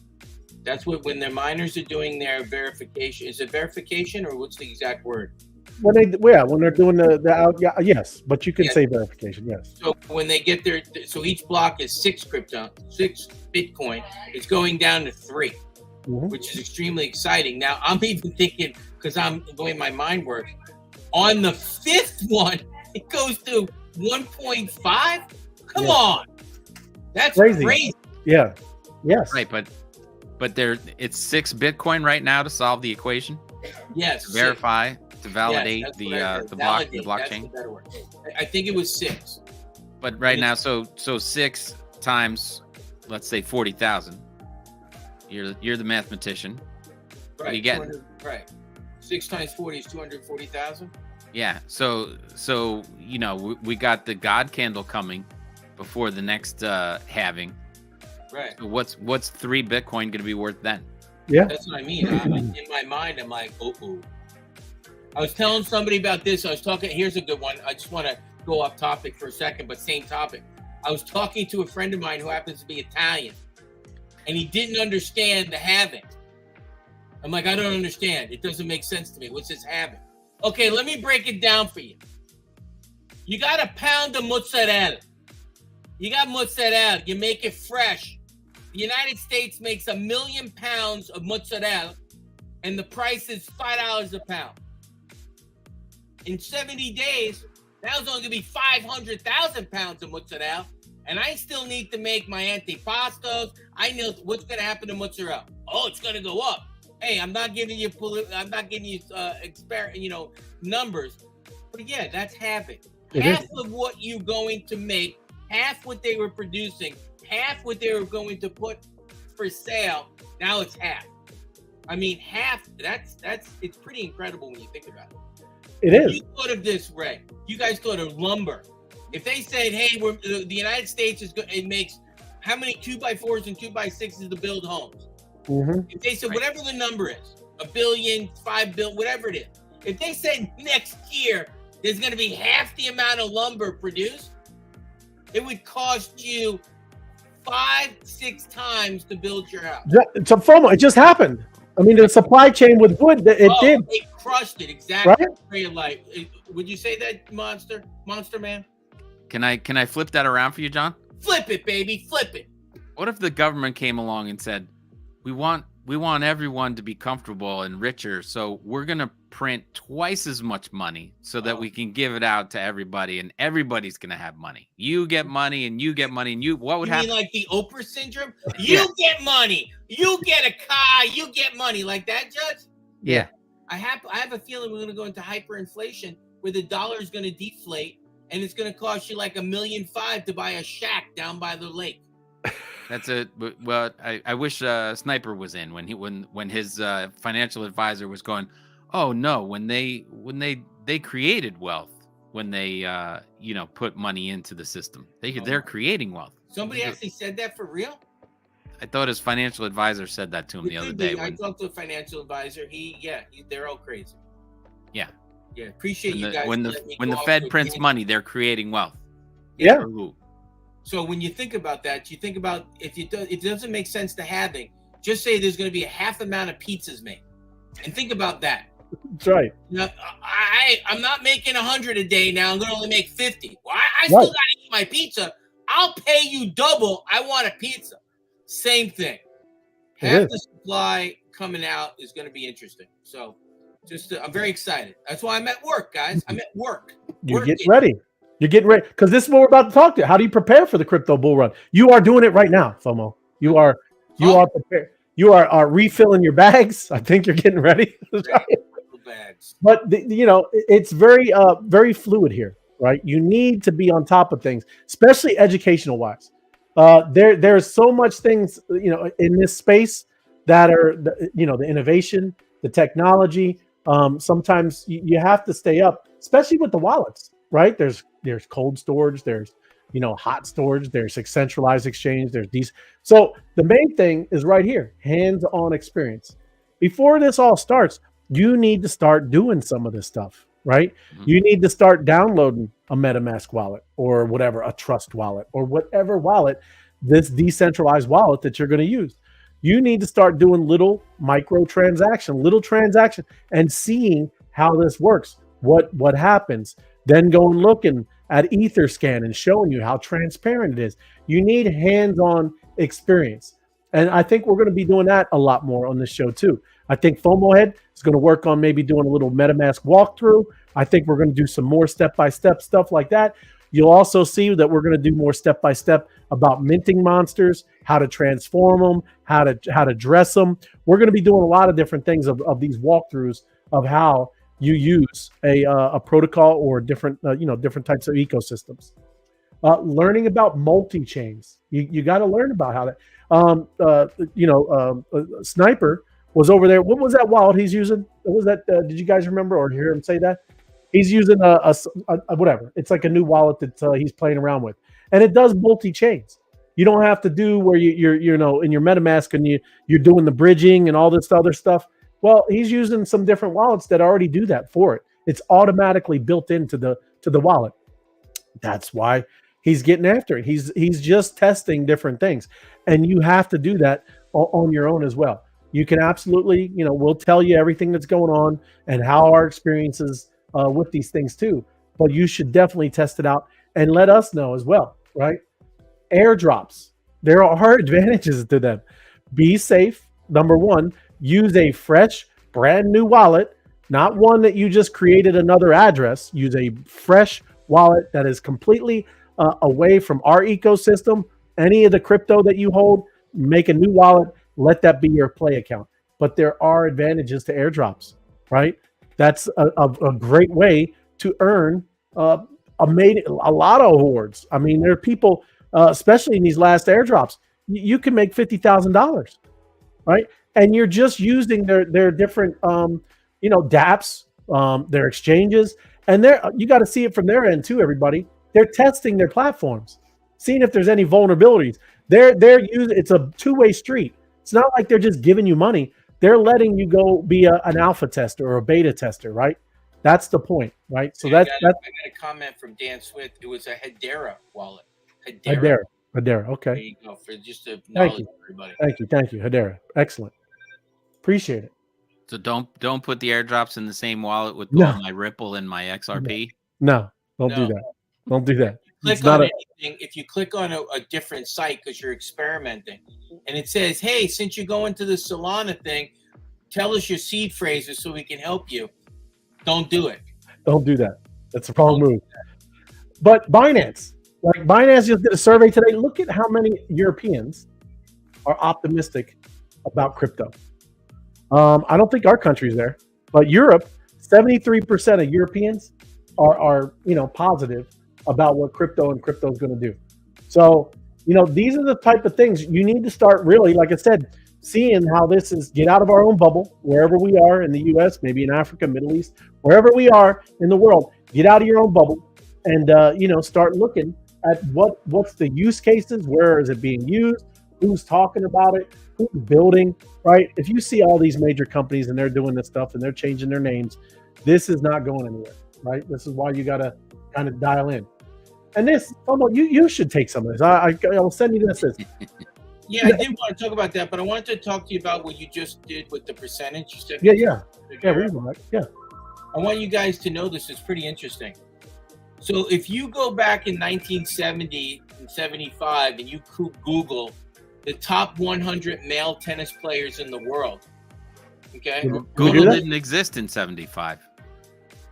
That's what when the miners are doing their verification. Is it verification or what's the exact word? When they're doing the out, yes, but you can say verification, yes. So when they get their, so each block is 6 Bitcoin. It's going down to 3, which is extremely exciting. Now I'm even thinking, because I'm the way my mind works, on the 5th one it goes to 1.5. Come on, that's crazy. Yeah, yes, right, but it's 6 Bitcoin right now to solve the equation. Yes, to verify. To validate the blockchain. I think it was 6. But right now, so 6 times, let's say 40,000. You're the mathematician. Right. What do you get? Right. 6 times 40 is 240,000. Yeah. So we got the God candle coming before the next halving. Right. So what's 3 Bitcoin going to be worth then? Yeah. That's what I mean. In my mind, I'm like, oh. I was telling somebody about this. I was talking. Here's a good one. I just want to go off topic for a second, but same topic. I was talking to a friend of mine who happens to be Italian, and he didn't understand the halving. I'm like, I don't understand. It doesn't make sense to me. What's this halving? Okay, let me break it down for you. You got a pound of mozzarella. You got mozzarella. You make it fresh. The United States makes 1 million pounds of mozzarella, and the price is $5 a pound. In 70 days, that was only going to be 500,000 pounds of mozzarella, and I still need to make my antipastos. I know what's going to happen to mozzarella. Oh, it's going to go up. Hey, I'm not giving you numbers, but yeah, that's halving. Half of what you're going to make, half what they were producing, half what they were going to put for sale. Now it's half. I mean, half. That's it's pretty incredible when you think about it. It is. You thought of this, Ray. You guys thought of lumber. If they said, "Hey, the United States is good," it makes how many 2x4s and 2x6s to build homes? If they said whatever the number is, 1 billion, 5 billion, whatever it is. If they said next year there's going to be half the amount of lumber produced, it would cost you 5-6 times to build your house. It's a FOMO. It just happened. I mean, the supply chain with wood, it did. They crushed it, exactly. Right? Like, would you say that, Monster Man? Can I flip that around for you, John? Flip it, baby, flip it. What if the government came along and said, we want everyone to be comfortable and richer, so we're gonna print twice as much money so that we can give it out to everybody, and everybody's gonna have money. You get money, and you get money, and what would happen? You mean like the Oprah syndrome? You get money, you get a car, you get money, like that, Judge? Yeah. I have a feeling we're gonna go into hyperinflation where the dollar is gonna deflate, and it's gonna cost you like $1.5 million to buy a shack down by the lake. That's it. Well, I wish Sniper was in when his financial advisor was going, oh no, when they created wealth, when they put money into the system, they're creating wealth. Somebody actually said that for real? I thought his financial advisor said that to him the other day. I talked to a financial advisor. They're all crazy. Yeah. Yeah. Appreciate you guys. When the Fed prints money, they're creating wealth. Yeah. So when you think about that, you think about if it doesn't make sense to halving, just say there's going to be a half amount of pizzas made, and think about that. That's right. Now, I'm not making 100 a day now. I'm going to only make 50. Well, I still got to eat my pizza. I'll pay you double. I want a pizza. Same thing. Half the supply coming out is going to be interesting. So, I'm very excited. That's why I'm at work, guys. I'm at work. You're getting ready. You're getting ready because this is what we're about to talk to. How do you prepare for the crypto bull run? You are doing it right now, FOMO. You are prepared. You are refilling your bags. I think you're getting ready. Bags. But it's very very fluid here, right? You need to be on top of things, especially educational wise. There's so much things in this space that are the innovation, the technology. Sometimes you have to stay up, especially with the wallets, right? There's cold storage, there's hot storage, there's centralized exchange, there's these. So the main thing is right here, hands-on experience. Before this all starts, you need to start doing some of this stuff, right? Mm-hmm. You need to start downloading a MetaMask wallet or whatever, a Trust wallet or whatever wallet, this decentralized wallet that you're going to use. You need to start doing little transaction, and seeing how this works, what happens, then going looking at Etherscan and showing you how transparent it is. You need hands-on experience. And I think we're going to be doing that a lot more on this show too. I think FOMO Head is going to work on maybe doing a little MetaMask walkthrough. I think we're going to do some more step-by-step stuff like that. You'll also see that we're going to do more step-by-step about minting monsters, how to transform them, how to dress them. We're going to be doing a lot of different things of these walkthroughs of how you use a protocol or different different types of ecosystems. Learning about multi-chains. You got to learn about how that. Sniper was over there. What was that wallet he's using? What was that? Did you guys remember or hear him say that? He's using a whatever. It's like a new wallet that he's playing around with, and it does multi-chains. You don't have to do where you're in your MetaMask and you're doing the bridging and all this other stuff. Well, he's using some different wallets that already do that for it. It's automatically built into the wallet. That's why he's getting after it. He's just testing different things, and you have to do that on your own as well. You can absolutely, we'll tell you everything that's going on and how our experiences with these things too. But you should definitely test it out and let us know as well, right? Airdrops. There are advantages to them. Be safe. Number one, use a fresh, brand new wallet, not one that you just created another address. Use a fresh wallet that is completely away from our ecosystem. Any of the crypto that you hold, make a new wallet. Let that be your play account. But there are advantages to airdrops, right? That's a great way to earn a lot of awards. I mean, there are people, especially in these last airdrops, you can make $50,000, right? And you're just using their different, dApps, their exchanges, and you got to see it from their end too. Everybody, they're testing their platforms, seeing if there's any vulnerabilities. They're using. It's a two-way street. It's not like they're just giving you money. They're letting you go be an alpha tester or a beta tester, right? That's the point, right? So I got a comment from Dan Swift. It was a Hedera wallet. Hedera. Okay. There you go. For just to knowledge everybody. Thank you, Hedera. Excellent. Appreciate it. So don't put the airdrops in the same wallet with all my Ripple and my XRP. No, don't do that. Don't do that. If you click on a different site because you're experimenting, and it says, "Hey, since you're going to the Solana thing, tell us your seed phrases so we can help you." Don't do it. Don't do that. That's the wrong move. But Binance just did a survey today. Look at how many Europeans are optimistic about crypto. I don't think our country's there, but Europe, 73% of Europeans are positive about what crypto is going to do. So, these are the type of things you need to start really, like I said, seeing how this is, get out of our own bubble, wherever we are in the US, maybe in Africa, Middle East, wherever we are in the world, get out of your own bubble and, start looking at what's the use cases, where is it being used, who's talking about it, who's building, right? If you see all these major companies and they're doing this stuff and they're changing their names, this is not going anywhere, right? This is why you got to kind of dial in. And this, you should take some of this. I'll send you this. Yeah, I did want to talk about that, but I wanted to talk to you about what you just did with the percentage. You said Yeah. I want you guys to know this is pretty interesting. So if you go back in 1970 and 75 and you Google the top 100 male tennis players in the world, okay? Google didn't exist in 75.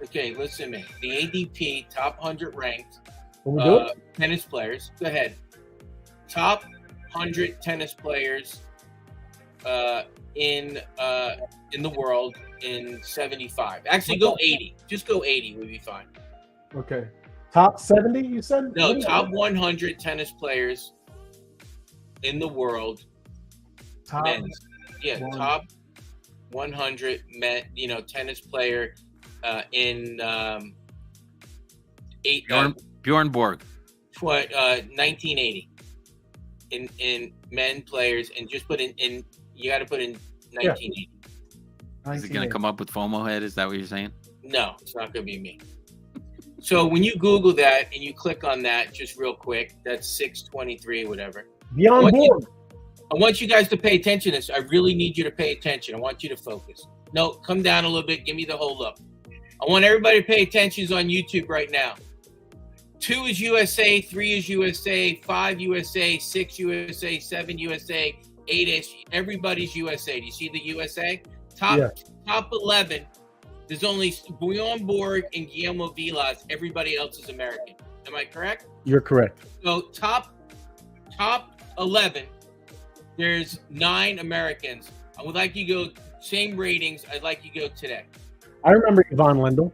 Okay, listen to me. The ADP top 100 ranked tennis players. Go ahead. Top 100 tennis players in the world in 75. Actually, go 80. Just go 80 would be fine. Okay. Top 70, you said? No, top 100 tennis players in the world. Men's. Yeah, top 100 men. Tennis player in Bjorn Borg. 1980. In men players, and just put in you got to put in 1980. Is it going to come up with FOMO head? Is that what you're saying? No, it's not going to be me. So when you Google that and you click on that, just real quick, that's 623, whatever. Be on board. I want you guys to pay attention to this. I really need you to pay attention. I want you to focus. No, come down a little bit. Give me the whole look. I want everybody to pay attention on YouTube right now. 2 is USA, 3 is USA, 5 USA, 6 USA, 7 USA, 8 is everybody's USA. Do you see the USA? Top 11. There's only Bjorn Borg and Guillermo Vilas. Everybody else is American. Am I correct? You're correct. So top 11. There's 9 Americans. I would like you to go same ratings. I'd like you to go today. I remember Yvonne Lindell.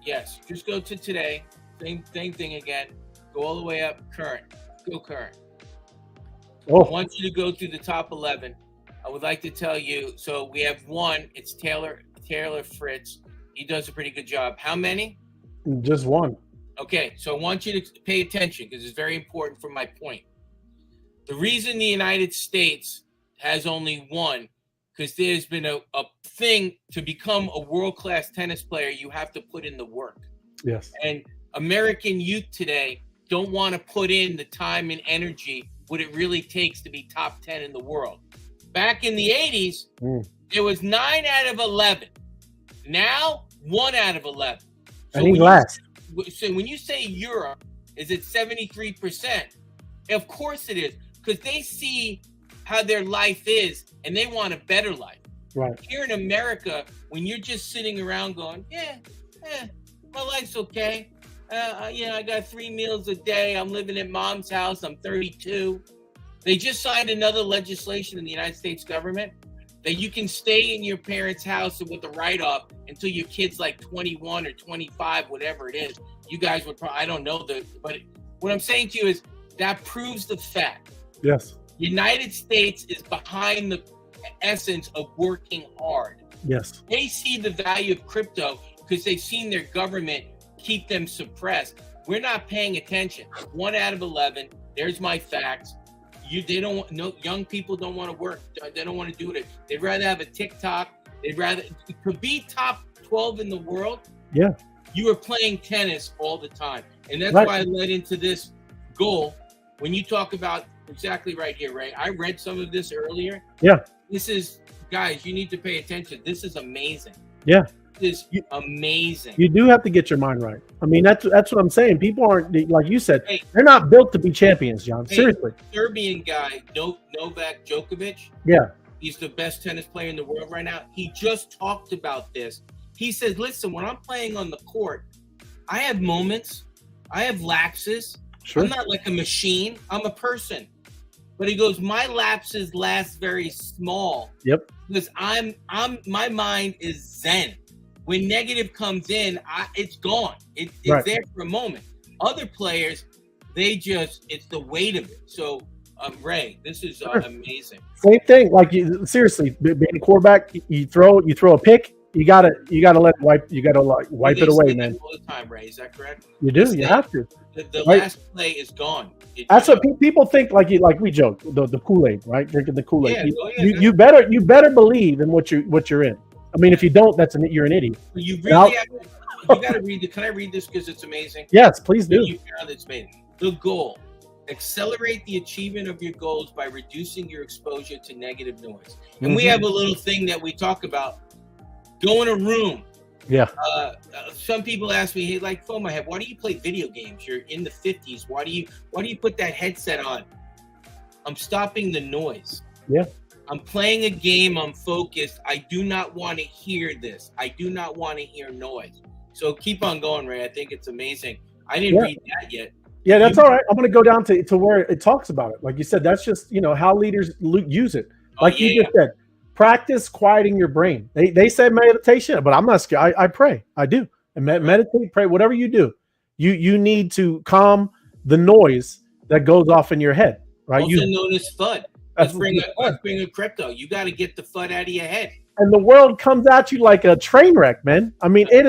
Yes, just go to today. Same thing again. Go all the way up. Current. Go current. Oh. I want you to go through the top 11. I would like to tell you. So we have one. It's Taylor Fritz. He does a pretty good job. How many? Just one. Okay, so I want you to pay attention because it's very important for my point. The reason the United States has only one, because there's been a thing to become a world-class tennis player, you have to put in the work. Yes. And American youth today don't want to put in the time and energy what it really takes to be top 10 in the world. Back in the 80s, it was 9 out of 11. Now, 1 out of 11. So and he lasts. So when you say Europe, is it 73%? Of course it is, because they see how their life is and they want a better life. Right. Here in America, when you're just sitting around going, my life's okay. I got 3 meals a day. I'm living at mom's house. I'm 32. They just signed another legislation in the United States government that you can stay in your parents' house with a write-off until your kid's like 21 or 25, whatever it is. You guys would probably, I don't know, but what I'm saying to you is that proves the fact. Yes. United States is behind the essence of working hard. Yes. They see the value of crypto because they've seen their government keep them suppressed. We're not paying attention. 1 out of 11. There's my facts. Young people don't want to work. They don't want to do it. They'd rather have a TikTok. To be top 12 in the world. Yeah. You are playing tennis all the time. And that's right. why I led into this goal. When you talk about exactly right here, Ray, I read some of this earlier. Yeah. This is, guys, you need to pay attention. This is amazing. Yeah. This is amazing. You do have to get your mind right. I mean, that's what I'm saying. People aren't, like you said, they're not built to be champions, John. Seriously. Serbian guy, Novak Djokovic. Yeah. He's the best tennis player in the world right now. He just talked about this. He says, listen, when I'm playing on the court, I have moments. I have lapses. Sure. I'm not like a machine. I'm a person. But he goes, my lapses last very small. Yep. Because my mind is zen. When negative comes in, it's gone. It's right. There for a moment. Other players, it's the weight of it. So, Ray, this is amazing. Same thing. Like, seriously, being a quarterback, you throw a pick. You gotta let it wipe. You gotta wipe it away, man. All the time, Ray. Is that correct? You do. You have to. The right? Last play is gone. That's what people think. Like we joke, the Kool-Aid, right? Drinking the Kool-Aid. Yeah, you better believe in what you're in. I mean, if you don't, you're an idiot. You really you got to read it. Can I read this because it's amazing? Yes, please do. You found it's made. The goal: accelerate the achievement of your goals by reducing your exposure to negative noise. And we have a little thing that we talk about. Go in a room. Yeah. Some people ask me, hey, like FOMO head, why do you play video games? You're in the 50s. Why do you put that headset on? I'm stopping the noise. Yeah. I'm playing a game. I'm focused. I do not want to hear this. I do not want to hear noise. So keep on going, Ray. I think it's amazing. I didn't read that yet. Yeah, that's all right. I'm going to go down to where it talks about it. Like you said, that's just, how leaders use it. Like you just said. Practice quieting your brain. They say meditation, but I'm not scared. I pray. I do. And meditate, pray, whatever you do. You need to calm the noise that goes off in your head, right? Also known as FUD. Let's bring a crypto. You got to get the FUD out of your head. And the world comes at you like a train wreck, man. I mean, it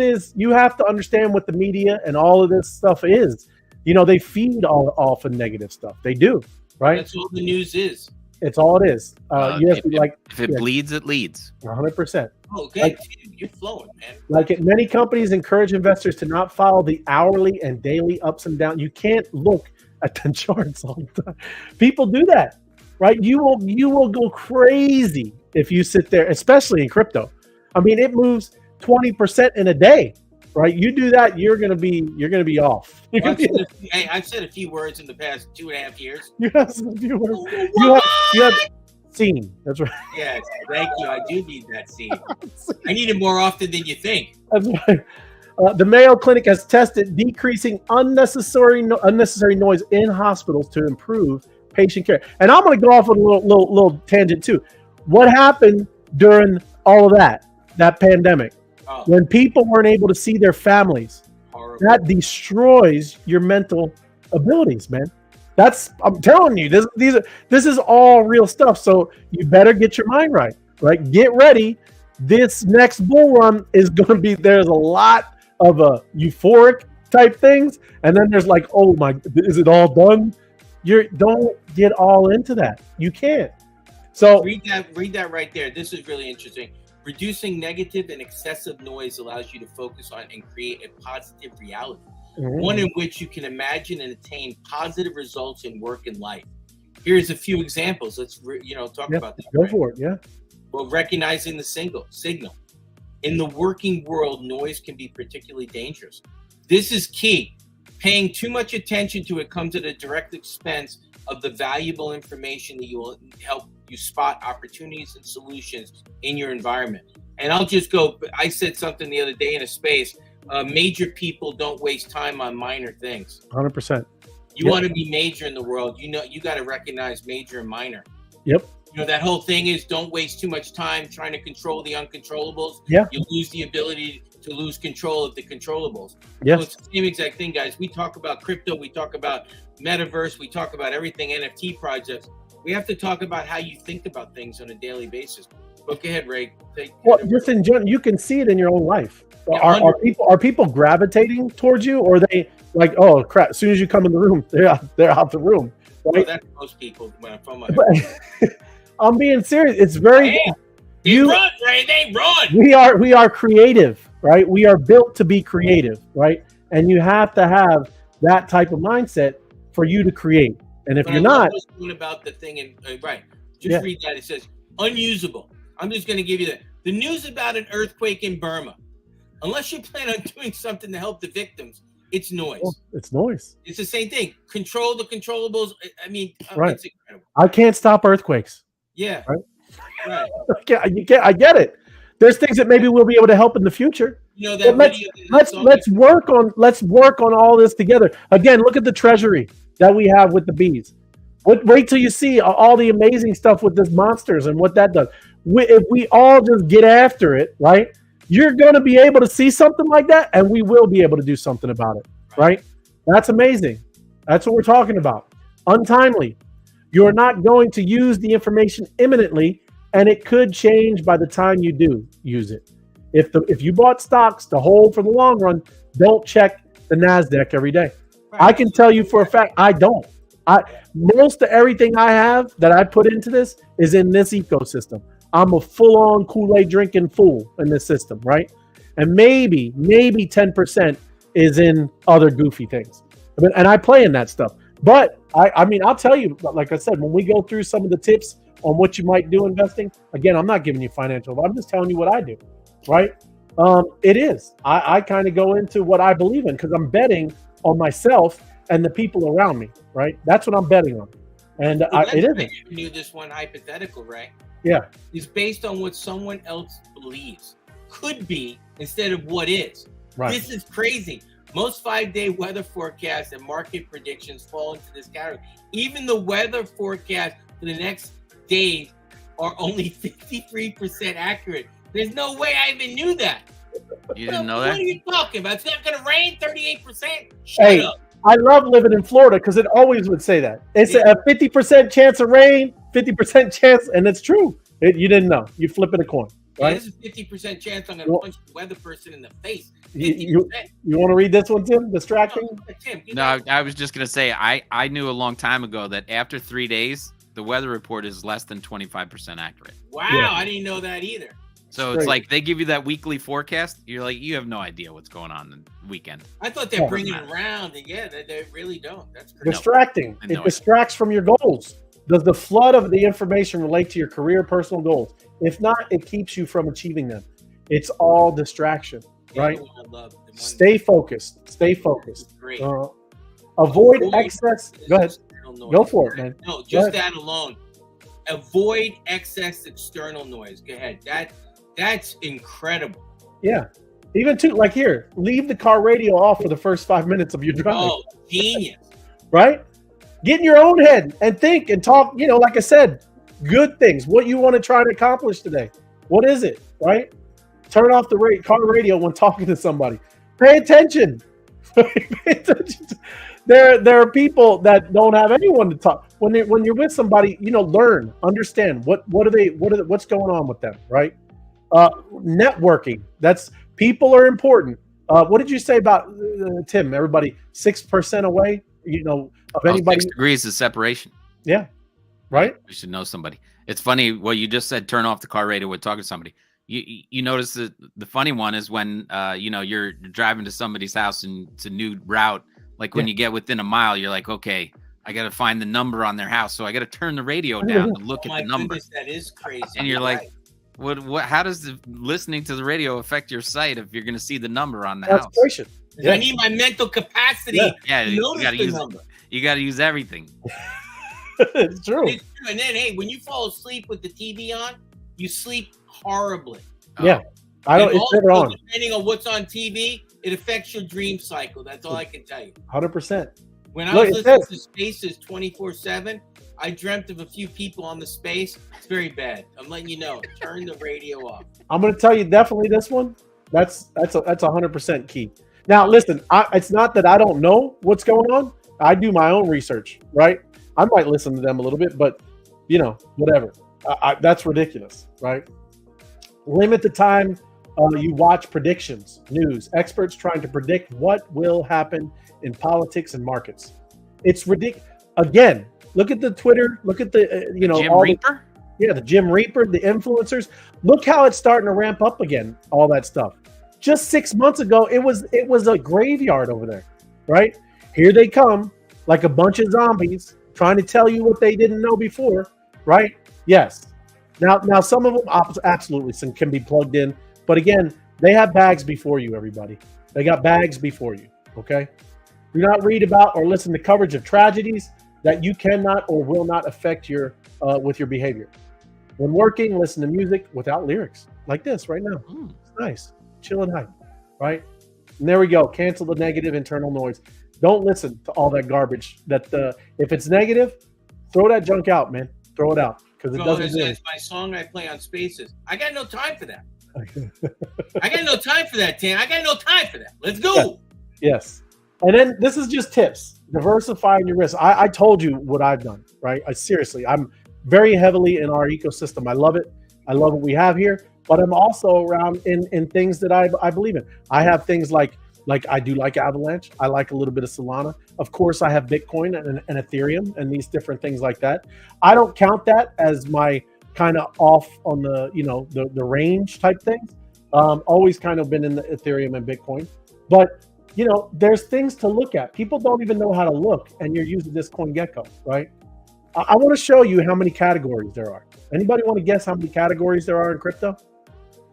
is. You have to understand what the media and all of this stuff is. They feed off of negative stuff. They do, right? That's all the news is. It's all it is. If it bleeds, it leads. 100%. Oh, okay. You're flowing, man. Many companies encourage investors to not follow the hourly and daily ups and downs. You can't look at the charts all the time. People do that, right? You will go crazy if you sit there, especially in crypto. I mean, it moves 20% in a day, right? You do that, you're gonna be off. Hey, I've said a few words in the past 2.5 years. Yes, a few words. You have seen. That's right. Yes, thank you. I do need that scene. I need it more often than you think. That's right. The Mayo Clinic has tested decreasing unnecessary noise in hospitals to improve patient care. And I'm going to go off on a little tangent too. What happened during all of that pandemic? When people weren't able to see their families, that destroys your mental abilities, man. I'm telling you, this is all real stuff. So you better get your mind right? Get ready. This next bull run is going to be, there's a lot of euphoric type things. And then there's like, oh my, is it all done? Don't get all into that. You can't. So read that right there. This is really interesting. Reducing negative and excessive noise allows you to focus on and create a positive reality. One in which you can imagine and attain positive results in work and life. Here's a few examples. Let's talk about that. Go for it. Yeah. Well, recognizing the signal. In the working world, noise can be particularly dangerous. This is key. Paying too much attention to it comes at a direct expense of the valuable information that will help you spot opportunities and solutions in your environment. And I'll just go. I said something the other day in a space. Major people don't waste time on minor things. 100%. You want to be major in the world. You got to recognize major and minor. Yep. That whole thing is don't waste too much time trying to control the uncontrollables. Yeah. You lose the ability to lose control of the controllables. Yes. So it's the same exact thing, guys. We talk about crypto. We talk about metaverse. We talk about everything NFT projects. We have to talk about how you think about things on a daily basis. Go ahead, Ray. Just in general, you can see it in your own life. Are people gravitating towards you, or are they like, oh crap? As soon as you come in the room, they're out the room. Right? Well, that's most people. I'm being serious. It's very. They run, Ray. They run. We are creative, right? We are built to be creative, right? And you have to have that type of mindset for you to create. And if you're not, about the thing, and read that. It says unusable. I'm just going to give you the news about an earthquake in Burma. Unless you plan on doing something to help the victims, it's noise. It's noise. It's the same thing. Control the controllables. I mean, right. It's incredible. I can't stop earthquakes. Yeah. Right. I get it. There's things that maybe we'll be able to help in the future. Let's work on all this together. Again, look at the treasury that we have with the bees. Wait till you see all the amazing stuff with this monsters and what that does. If we all just get after it, right? You're going to be able to see something like that, and we will be able to do something about it, right? That's amazing. That's what we're talking about. Untimely. You're not going to use the information imminently, and it could change by the time you do use it. If you bought stocks to hold for the long run, don't check the NASDAQ every day. Right. I can tell you for a fact, I don't. Most of everything I have that I put into this is in this ecosystem. I'm a full-on Kool-Aid drinking fool in this system, right? And maybe 10% is in other goofy things. And I play in that stuff. But I mean, I'll tell you, like I said, when we go through some of the tips on what you might do investing, again, I'm not giving you financial advice. I'm just telling you what I do, right? It is. I kind of go into what I believe in because I'm betting on myself and the people around me, right? That's what I'm betting on. And it isn't. I knew this one hypothetical, right? Yeah. Is based on what someone else believes could be instead of what is. Right. This is crazy. Most 5-day weather forecasts and market predictions fall into this category. Even the weather forecast for the next days are only 53% accurate. There's no way I even knew that. You didn't know that? What are you talking about? It's not going to rain 38%? Shut up. I love living in Florida because it always would say that. It's a 50% chance of rain, 50% chance, and it's true. You didn't know. You flip it a coin. Right? There's a 50% chance I'm going to punch the weather person in the face. You want to read this one, Tim? Distracting? No, I was just going to say, I knew a long time ago that after 3 days, the weather report is less than 25% accurate. Wow, Yeah. I didn't know that either. So Straight. it's like they give you that weekly forecast. You're like, you have no idea what's going on in the weekend. I thought they're Yeah. bringing it around, and yeah, they really don't. That's crazy. Distracting. I know It it. distracts from your goals. Does the flood of the information relate to your career, personal goals? If not, it keeps you from achieving them. It's all distraction, right? The one I love, the one Stay focused. Stay focused. that's great. Avoid excess. Go ahead. External noise. Go for it, man. No, Go just ahead. that alone. Avoid excess external noise. Go ahead. That's incredible. Yeah. Even too, like here, leave the car radio off for the first 5 minutes of your drive, Oh, genius. right? Get in your own head and think and talk, like I said, good things, what you want to try to accomplish today. What is it, right? Turn off the car radio when talking to somebody. Pay attention. Pay attention. There are people that don't have anyone to talk. When you're with somebody, learn, understand what's going on with them, right? Networking. People are important. What did you say about Tim? Everybody 6% away, of anybody. 6 degrees is separation. Yeah. Right. You should know somebody. It's funny what you just said. Turn off the car radio when talking to somebody. You notice that the funny one is when you're driving to somebody's house and it's a new route. Like when you get within a mile, you're like, okay, I got to find the number on their house, so I got to turn the radio down to look at the number. Goodness, that is crazy. And you're Right. like, what? How does listening to the radio affect your sight if you're going to see the number on the house? Concentration. I need my mental capacity Yeah, to you notice got to the use number. you got to use everything. It's true. It's true. And then, hey, when you fall asleep with the TV on, you sleep horribly. Yeah. And It's also, never on. depending on what's on TV, it affects your dream cycle. That's all I can tell you. 100%. When I Look, was it listening says- to Spaces 24/7, I dreamt of a few people on the space. It's very bad. I'm letting you know. Turn the radio off. I'm going to tell you definitely this one. That's 100% key. Now, listen, it's not that I don't know what's going on. I do my own research, right? I might listen to them a little bit, but whatever. That's ridiculous, right? Limit the time you watch predictions, news, experts trying to predict what will happen in politics and markets. It's ridiculous. Again, look at the Twitter. Look at the Jim all Reaper. the Jim Reaper, the influencers. Look how it's starting to ramp up again. All that stuff. Just 6 months ago, it was a graveyard over there, right? Here they come, like a bunch of zombies, trying to tell you what they didn't know before, right? Yes. Now some of them absolutely can be plugged in, but again, they have bags before you. Everybody, they got bags before you. Okay. Do not read about or listen to coverage of tragedies that you cannot or will not affect your with your behavior. When working, listen to music without lyrics, like this right now. It's nice, chill and hype, right? And there we go. Cancel the negative internal noise. Don't listen to all that garbage. If it's negative, throw that junk out, man. Throw it out because it doesn't do That's my song I play on Spaces. I got no time for that. I got no time for that, Tan. I got no time for that. Let's go. Yes. And then this is just tips. Diversifying your risk. I told you what I've done, right? I'm very heavily in our ecosystem. I love it. I love what we have here, but I'm also around in things that I believe in. I have things like I do like Avalanche. I like a little bit of Solana. Of course, I have Bitcoin and Ethereum and these different things like that. I don't count that as my kind of off on the range type things. Always kind of been in the Ethereum and Bitcoin, but there's things to look at. People don't even know how to look, and you're using this CoinGecko, right? I want to show you how many categories there are. Anybody want to guess how many categories there are in crypto?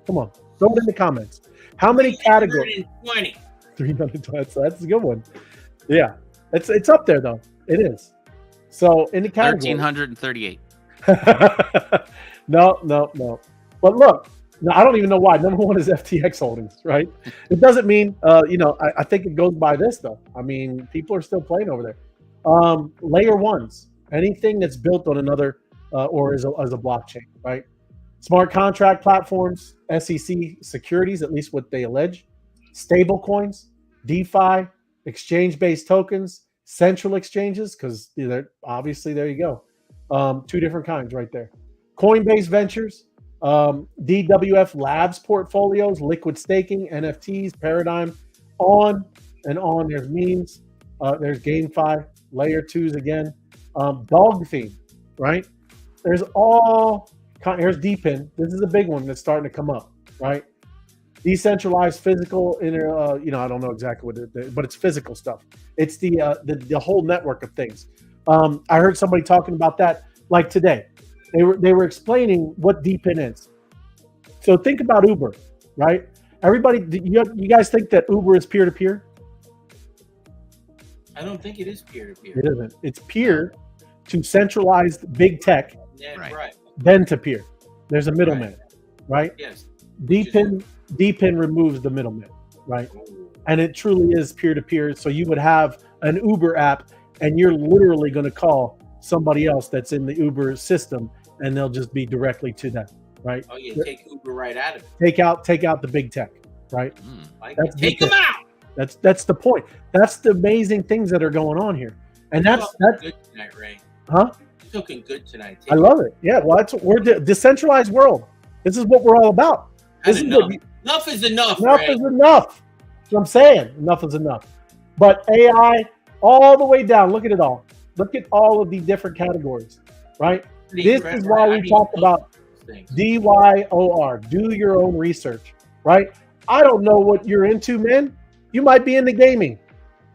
Come on, throw it in the comments. How many categories? 320. 320. That's a good one. Yeah, it's up there though. It is. So in the category, 1,338. No. But look, no, I don't even know why. Number one is FTX Holdings, right? It doesn't mean, I think it goes by this though. I mean, people are still playing over there. Layer ones, anything that's built on another or as a blockchain, right? Smart contract platforms, SEC securities, at least what they allege, stable coins, DeFi, exchange-based tokens, central exchanges, because obviously there you go. Two different kinds right there. Coinbase Ventures, DWF Labs portfolios, liquid staking, NFTs, Paradigm, on and on. There's memes, there's GameFi, Layer 2s again, Dog Theme. right? There's all here's DPIN. This is a big one that's starting to come up, right? Decentralized physical I don't know exactly what it is, but it's physical stuff. It's the whole network of things. I heard somebody talking about that like today. They were explaining what DPIN is. So think about Uber, right? Everybody, you guys think that Uber is peer-to-peer? I don't think it is peer-to-peer. It isn't. It's peer to centralized big tech, Yeah, right. then to peer. There's a middleman, right? Yes. DPIN removes the middleman, right? And it truly is peer-to-peer. So you would have an Uber app, and you're literally going to call somebody else that's in the Uber system, and they'll just be directly to them, right? Oh yeah, take Uber right out of it. Take out the big tech, right? Take them out. That's the point. That's the amazing things that are going on here, and that's good tonight, Ray. Huh? You're looking good tonight. I love it. Yeah, well, we're decentralized world. This is what we're all about. Enough is enough. Enough is enough. That's what I'm saying. Enough is enough. But AI, all the way down. Look at it all. Look at all of the different categories, right? This is why we talk about DYOR. Do your own research, right? I don't know what you're into, man. You might be into gaming,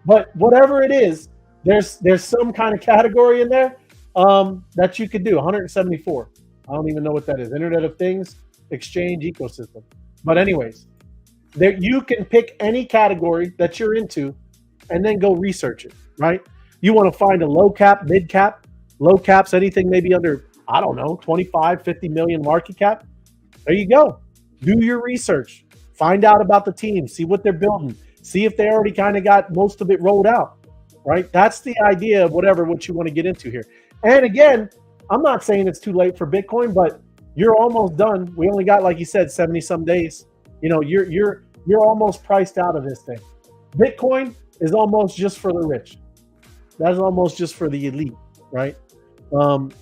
but whatever it is, there's some kind of category in there that you could do. 174. I don't even know what that is. Internet of Things, exchange ecosystem. But anyways, you can pick any category that you're into and then go research it, right? You want to find a low cap, mid cap, low caps, anything maybe under, I don't know, 25, 50 million market cap. There you go. Do your research. Find out about the team. See what they're building. See if they already kind of got most of it rolled out, right? That's the idea of what you want to get into here. And again, I'm not saying it's too late for Bitcoin, but you're almost done. We only got, like you said, 70 some days. You're almost priced out of this thing. Bitcoin is almost just for the rich. That's almost just for the elite, right?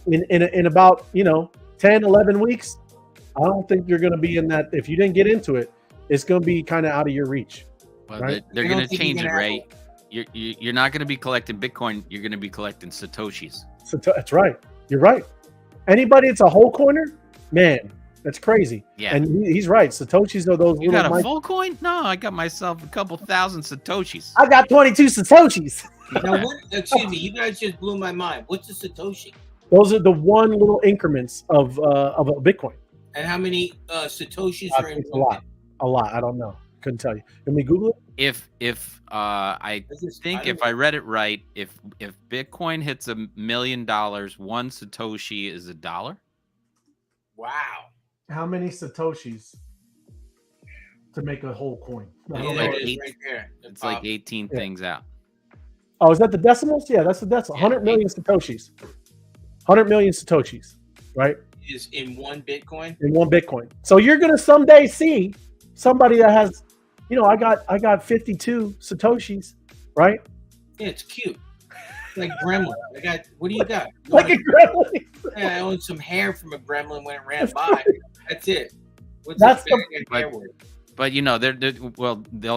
In about 10, 11 weeks, I don't think you're going to be in that. If you didn't get into it, it's going to be kind of out of your reach. Well, right? they're going to change it, Ray. You're not going to be collecting Bitcoin. You're going to be collecting Satoshis. That's right. You're right. Anybody that's a whole coiner, man, that's crazy. Yeah. And he's right. Satoshis are those. You got a full coin? No, I got myself a couple thousand Satoshis. I got 22 Satoshis. Now, excuse me, you guys just blew my mind. What's a Satoshi? Those are the one little increments of a Bitcoin. And how many Satoshis are in a lot. I don't know. Couldn't tell you. Can we Google it? If I read it right, if Bitcoin hits $1 million, one Satoshi is $1. Wow. How many Satoshis to make a whole coin? It's like 18 things out. Oh, is that the decimals? Yeah, that's the decimal. 100 million Satoshis. 100 million Satoshis, right? Is in one Bitcoin? In one Bitcoin. So you're going to someday see somebody that has, I got 52 Satoshis, right? Yeah, it's cute. Like gremlin. What do you got? Like a gremlin. Yeah, I own some hair from a gremlin when it ran by. That's it. But they'll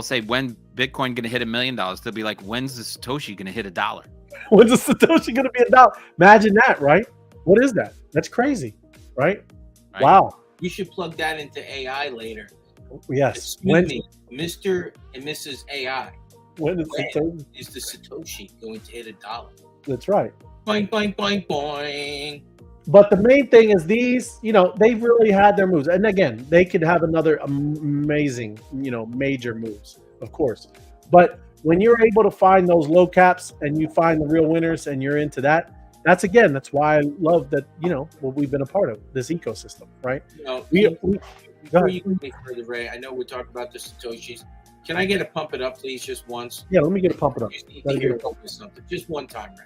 say, when Bitcoin going to hit $1 million? They'll be like, when's the Satoshi going to hit $1? When's the Satoshi going to be $1? Imagine that, right? What is that? That's crazy, right? Wow. You should plug that into AI later. Yes. Excuse me, Mr. and Mrs. AI. When is the Satoshi going to hit $1? That's right. Boing, boing, boing, boing. But the main thing is these, they've really had their moves. And again, they could have another amazing, major moves, of course. But when you're able to find those low caps and you find the real winners and you're into that, that's why I love that, what we've been a part of, this ecosystem, right? Before you go any further, Ray, I know we're talking about the Satoshis. Can I get a pump it up, please, just once? Yeah, let me get a pump it up. Just one time, Ray.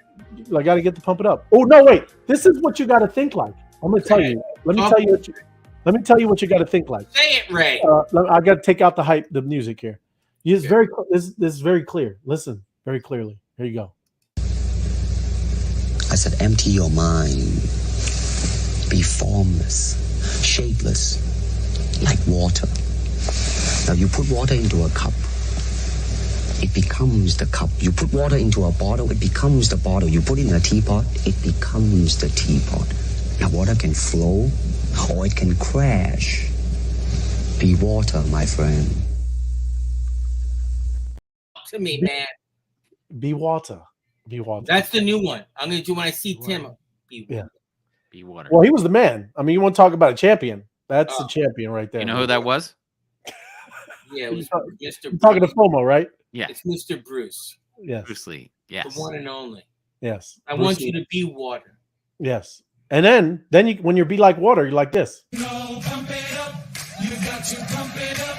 I got to get the pump it up. Oh no, wait! This is what you got to think like. I'm going to tell you. Let me tell you what you got to think like. Say it, Ray. I got to take out the music here. This is very clear. Listen very clearly. Here you go. I said, empty your mind. Be formless, shapeless, like water. Now you put water into a cup. it becomes the cup. You put water into a bottle, it becomes the bottle. You put it in a teapot, it becomes the teapot. Now water can flow or it can crash. Be water, my friend. To me, man. Be water. Be water. That's the new one. I'm gonna do when I see Tim. Be water. Yeah. Be water. Well, he was the man. I mean, you want to talk about a champion? That's the champion right there. You know who that was? Yeah, it was Mr. You're talking to FOMO, right? Yeah. It's Mr. Bruce. Yes. Bruce Lee. Yes. The one and only. Yes. I Bruce want Lee. you to be water. Yes. And then you, when you're be like water, you're like this. Pump it up. You got to pump it up.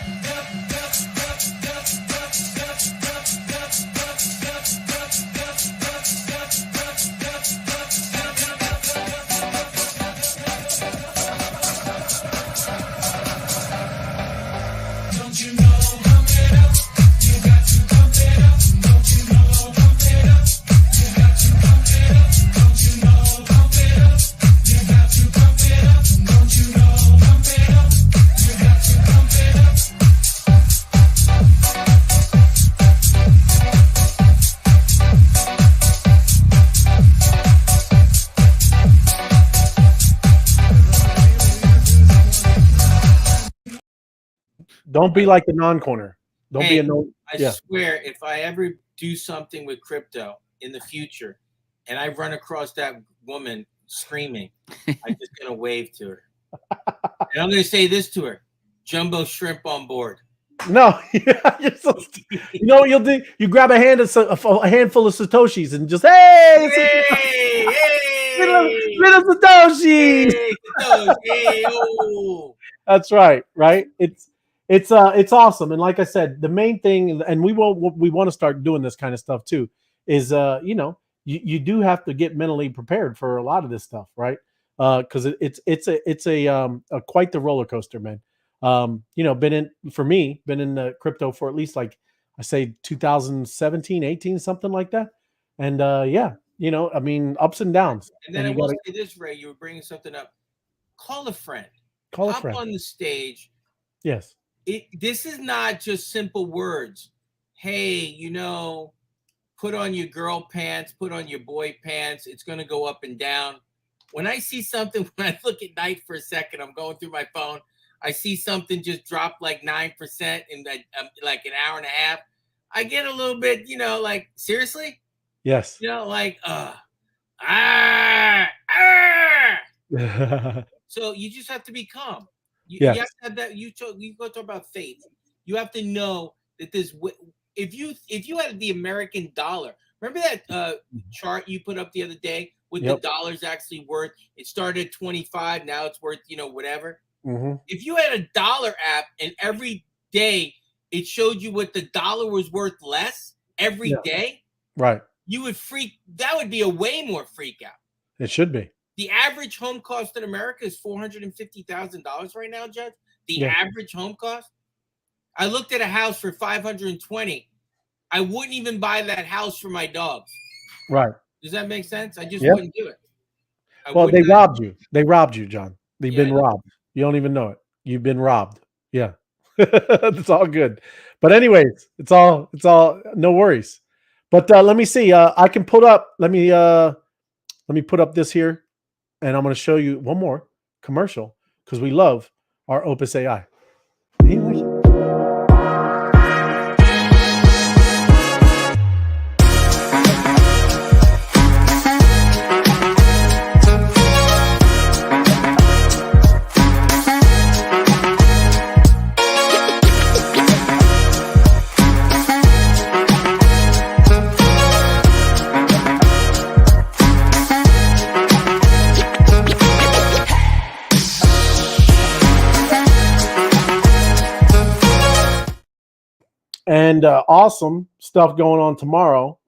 Don't be like the non-corner. Don't be a no. I swear, if I ever do something with crypto in the future, and I run across that woman screaming, I'm just gonna wave to her, and I'm gonna say this to her: "Jumbo shrimp on board." No, you're so you know what you'll do? You grab a handful of satoshis and just hey, little satoshi. Hey, Satoshi, oh. That's right, right? It's awesome, and like I said, the main thing, and we want to start doing this kind of stuff too, is you know, you do have to get mentally prepared for a lot of this stuff, right? Because it's a quite the roller coaster, man. You know, been in the crypto for at least, like I say, 2017, 18, something like that, and yeah, you know, I mean, ups and downs. And then I will say this, Ray, you were bringing something up. Call a friend. Call a Hop friend on the stage. Yes. This is not just simple words. Hey, you know, put on your girl pants, put on your boy pants. It's going to go up and down. When I see something, when I look at night for a second, I'm going through my phone. I see something just drop like 9% in like an hour and a half. I get a little bit, you know, like, seriously? Yes. You know, like, So you just have to be calm. You have to have that. You go talk about faith. You have to know that this. If you had the American dollar, remember that chart you put up the other day with the dollar's actually worth? It started at 25, now it's worth, you know, whatever. Mm-hmm. If you had a dollar app and every day it showed you what the dollar was worth less every day, right? You would freak. That would be a way more freak out. It should be. The average home cost in America is $450,000 right now, Judge. The average home cost. I looked at a house for $520,000. I wouldn't even buy that house for my dogs. Right. Does that make sense? I just wouldn't do it. Well, they robbed you. They robbed you, John. They've been robbed. You don't even know it. You've been robbed. Yeah. It's all good. But anyways, it's all no worries. But let me see. I can put up. Let me put up this here. And I'm going to show you one more commercial because we love our Opus AI. And awesome stuff going on tomorrow.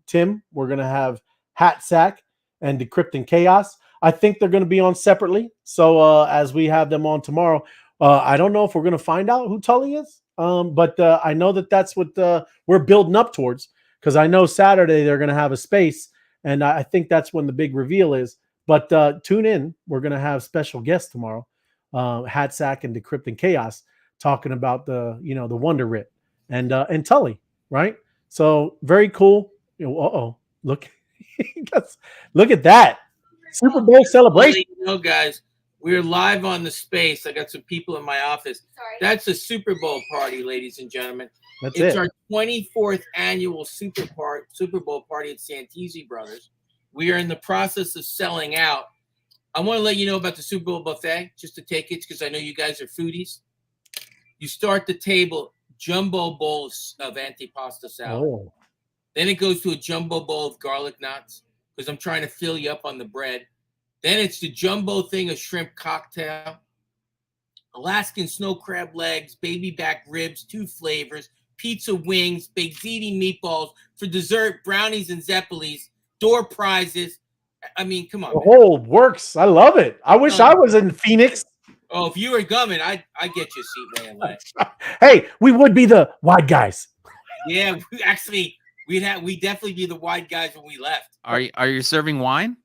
Tim, we're going to have Hat Sack and Decrypting Chaos. I think they're going to be on separately. So as we have them on tomorrow, I don't know if we're going to find out who Tully is. But I know that that's what we're building up towards, because I know Saturday they're going to have a space. And I think that's when the big reveal is. But tune in. We're going to have special guests tomorrow, Hat Sack and Decrypting Chaos, talking about the Wonder Writ and Tully, right? So very cool. Uh-oh. Look, look at that. Super Bowl celebration. You know, guys, we're live on the space. I got some people in my office. Sorry. That's a Super Bowl party, ladies and gentlemen. It's our 24th annual Super Bowl party at Santisi Brothers. We are in the process of selling out. I want to let you know about the Super Bowl buffet, just to take it, because I know you guys are foodies. You start the table, jumbo bowl of antipasta salad. Oh. Then it goes to a jumbo bowl of garlic knots, because I'm trying to fill you up on the bread. Then it's the jumbo thing of shrimp cocktail, Alaskan snow crab legs, baby back ribs, 2 flavors, pizza wings, baked ziti meatballs, for dessert, brownies and zeppelis, door prizes. I mean, come on. The whole works. I love it. I wish I was in Phoenix. Oh, if you were coming, I'd get you a seat right away. Hey, we would be the wide guys. Yeah, we'd definitely be the wide guys when we left. Are you serving wine?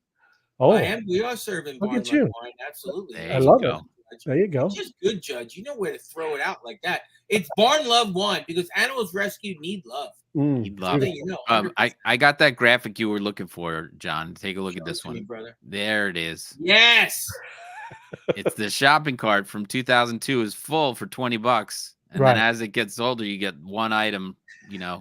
Oh, we are serving look wine. At you. Wine, absolutely. I love it. There you go. It's just good, Judge. You know where to throw it out like that. It's barn love wine, because animals rescued need love. Need love. You know, I got that graphic you were looking for, John. Take a look at this one. Brother. There it is. Yes. It's the shopping cart from 2002 is full for $20. And then as it gets older, you get one item,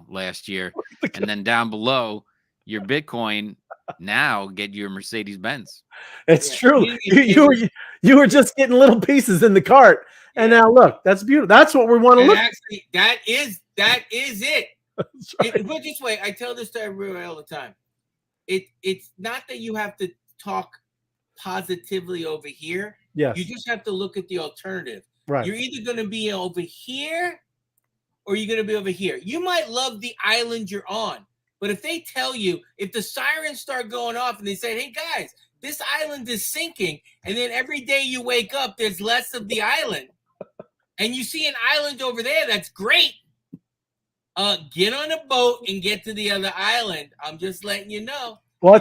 last year. And then down below, your Bitcoin, now get your Mercedes Benz. It's true. You were just getting little pieces in the cart. And now look, that's beautiful. That's what we want to look. Actually, that is it. Put it this way, I tell this to everybody all the time. It's not that you have to talk positively over here. Yes. You just have to look at the alternative. Right. You're either going to be over here or you're going to be over here. You might love the island you're on, but if they tell you, if the sirens start going off and they say, hey guys, this island is sinking, and then every day you wake up, there's less of the island, and you see an island over there, that's great. Get on a boat and get to the other island. I'm just letting you know. Well,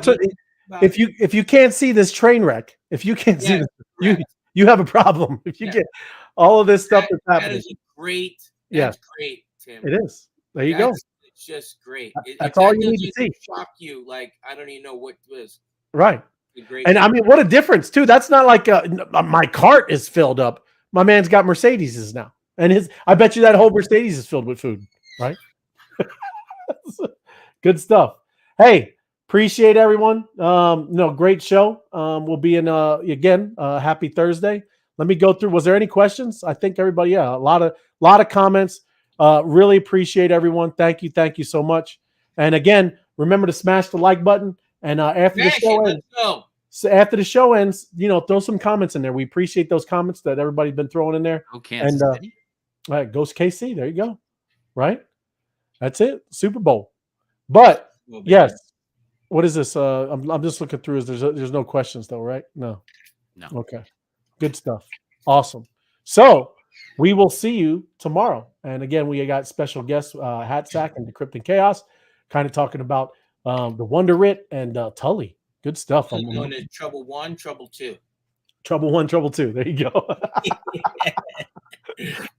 if you can't see this train wreck, if you can't see this, you have a problem. If you get all of this stuff that's happening. That is great. That's great, Tim. It is. There you go. It's just great. That's all you need to see. Shock you, like I don't even know what it was. Right. And I mean, what a difference too. That's not like my cart is filled up. My man's got Mercedeses now, and I bet you that whole Mercedes is filled with food. Right. Good stuff. Hey, appreciate everyone. Great show. We'll be in again. Happy Thursday. Let me go through. Was there any questions? I think everybody. Yeah, a lot of comments. Really appreciate everyone. Thank you so much. And again, remember to smash the like button. And after the show ends, throw some comments in there. We appreciate those comments that everybody's been throwing in there. Kansas City. All right, goes KC. There you go. Right. That's it. Super Bowl. But yes. What is this? I'm just looking through. There's no questions though, right? No. Okay. Good stuff. Awesome. So we will see you tomorrow. And again, we got special guests, Hatsack and Decrypting Chaos, kind of talking about the Wonder Writ and Tully. Good stuff. I'm going to Trouble 1, Trouble 2. Trouble 1, Trouble 2. There you go.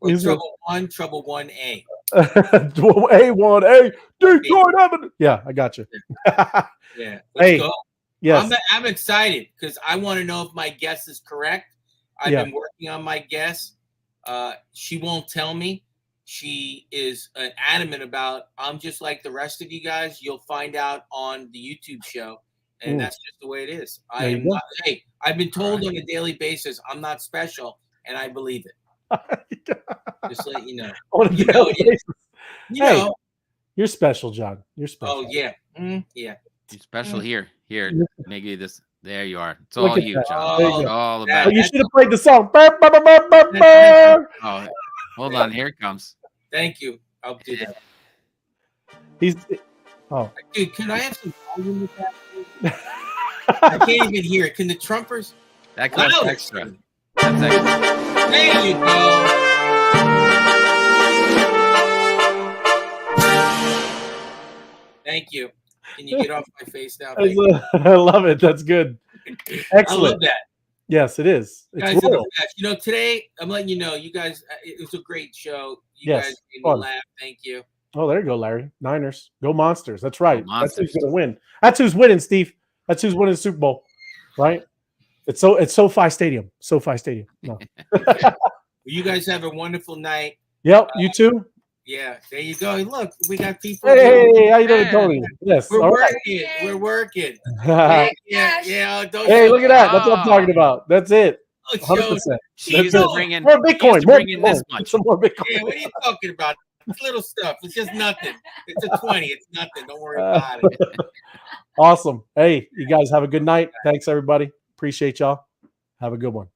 Or Trouble 1, Trouble 1A. A1A. Detroit Avenue. Yeah, I got you. Yeah. Let's go. Yes. I'm excited because I want to know if my guess is correct. I've been working on my guess. She won't tell me. She is adamant about, I'm just like the rest of you guys. You'll find out on the YouTube show. And that's just the way it is. I've been told on a daily basis, I'm not special, and I believe it. Just let you know. You're special, John. You're special. Oh, yeah. Yeah. You're special here. Here, maybe this. There you are. It's all you, John. It's all about you should have played the song. Oh, hold on. Here it comes. Thank you. I'll do that. Dude, can I have some volume with that? I can't even hear it. Can the trumpers? That costs extra. That's extra. There you go. Thank you. Can you get off my face now? I love it. That's good. Excellent. I love that. Yes, it is. Guys, today I'm letting you know, you guys, it was a great show. You guys made me laugh. Thank you. Oh, there you go, Larry. Niners. Go Monsters. That's right. Go That's who's Monsters. going to win. That's who's winning, Steve. That's who's winning the Super Bowl, right? It's SoFi Stadium. SoFi Stadium. No. You guys have a wonderful night. Yep. You too. Yeah. There you go. Look, we got people. Hey, how you doing, Tony? Yes. We're all working. right. We're working. Hey, yeah. hey, look at that. That's what I'm talking about. That's it. Oh, 100%. She's That's it. bringing More Bitcoin. she's More bringing this Bitcoin. much. Some more Bitcoin. Yeah, what are you talking about? It's little stuff. It's just nothing. It's a 20. It's nothing. Don't worry about it. Awesome. Hey, you guys have a good night. Thanks, everybody. Appreciate y'all. Have a good one.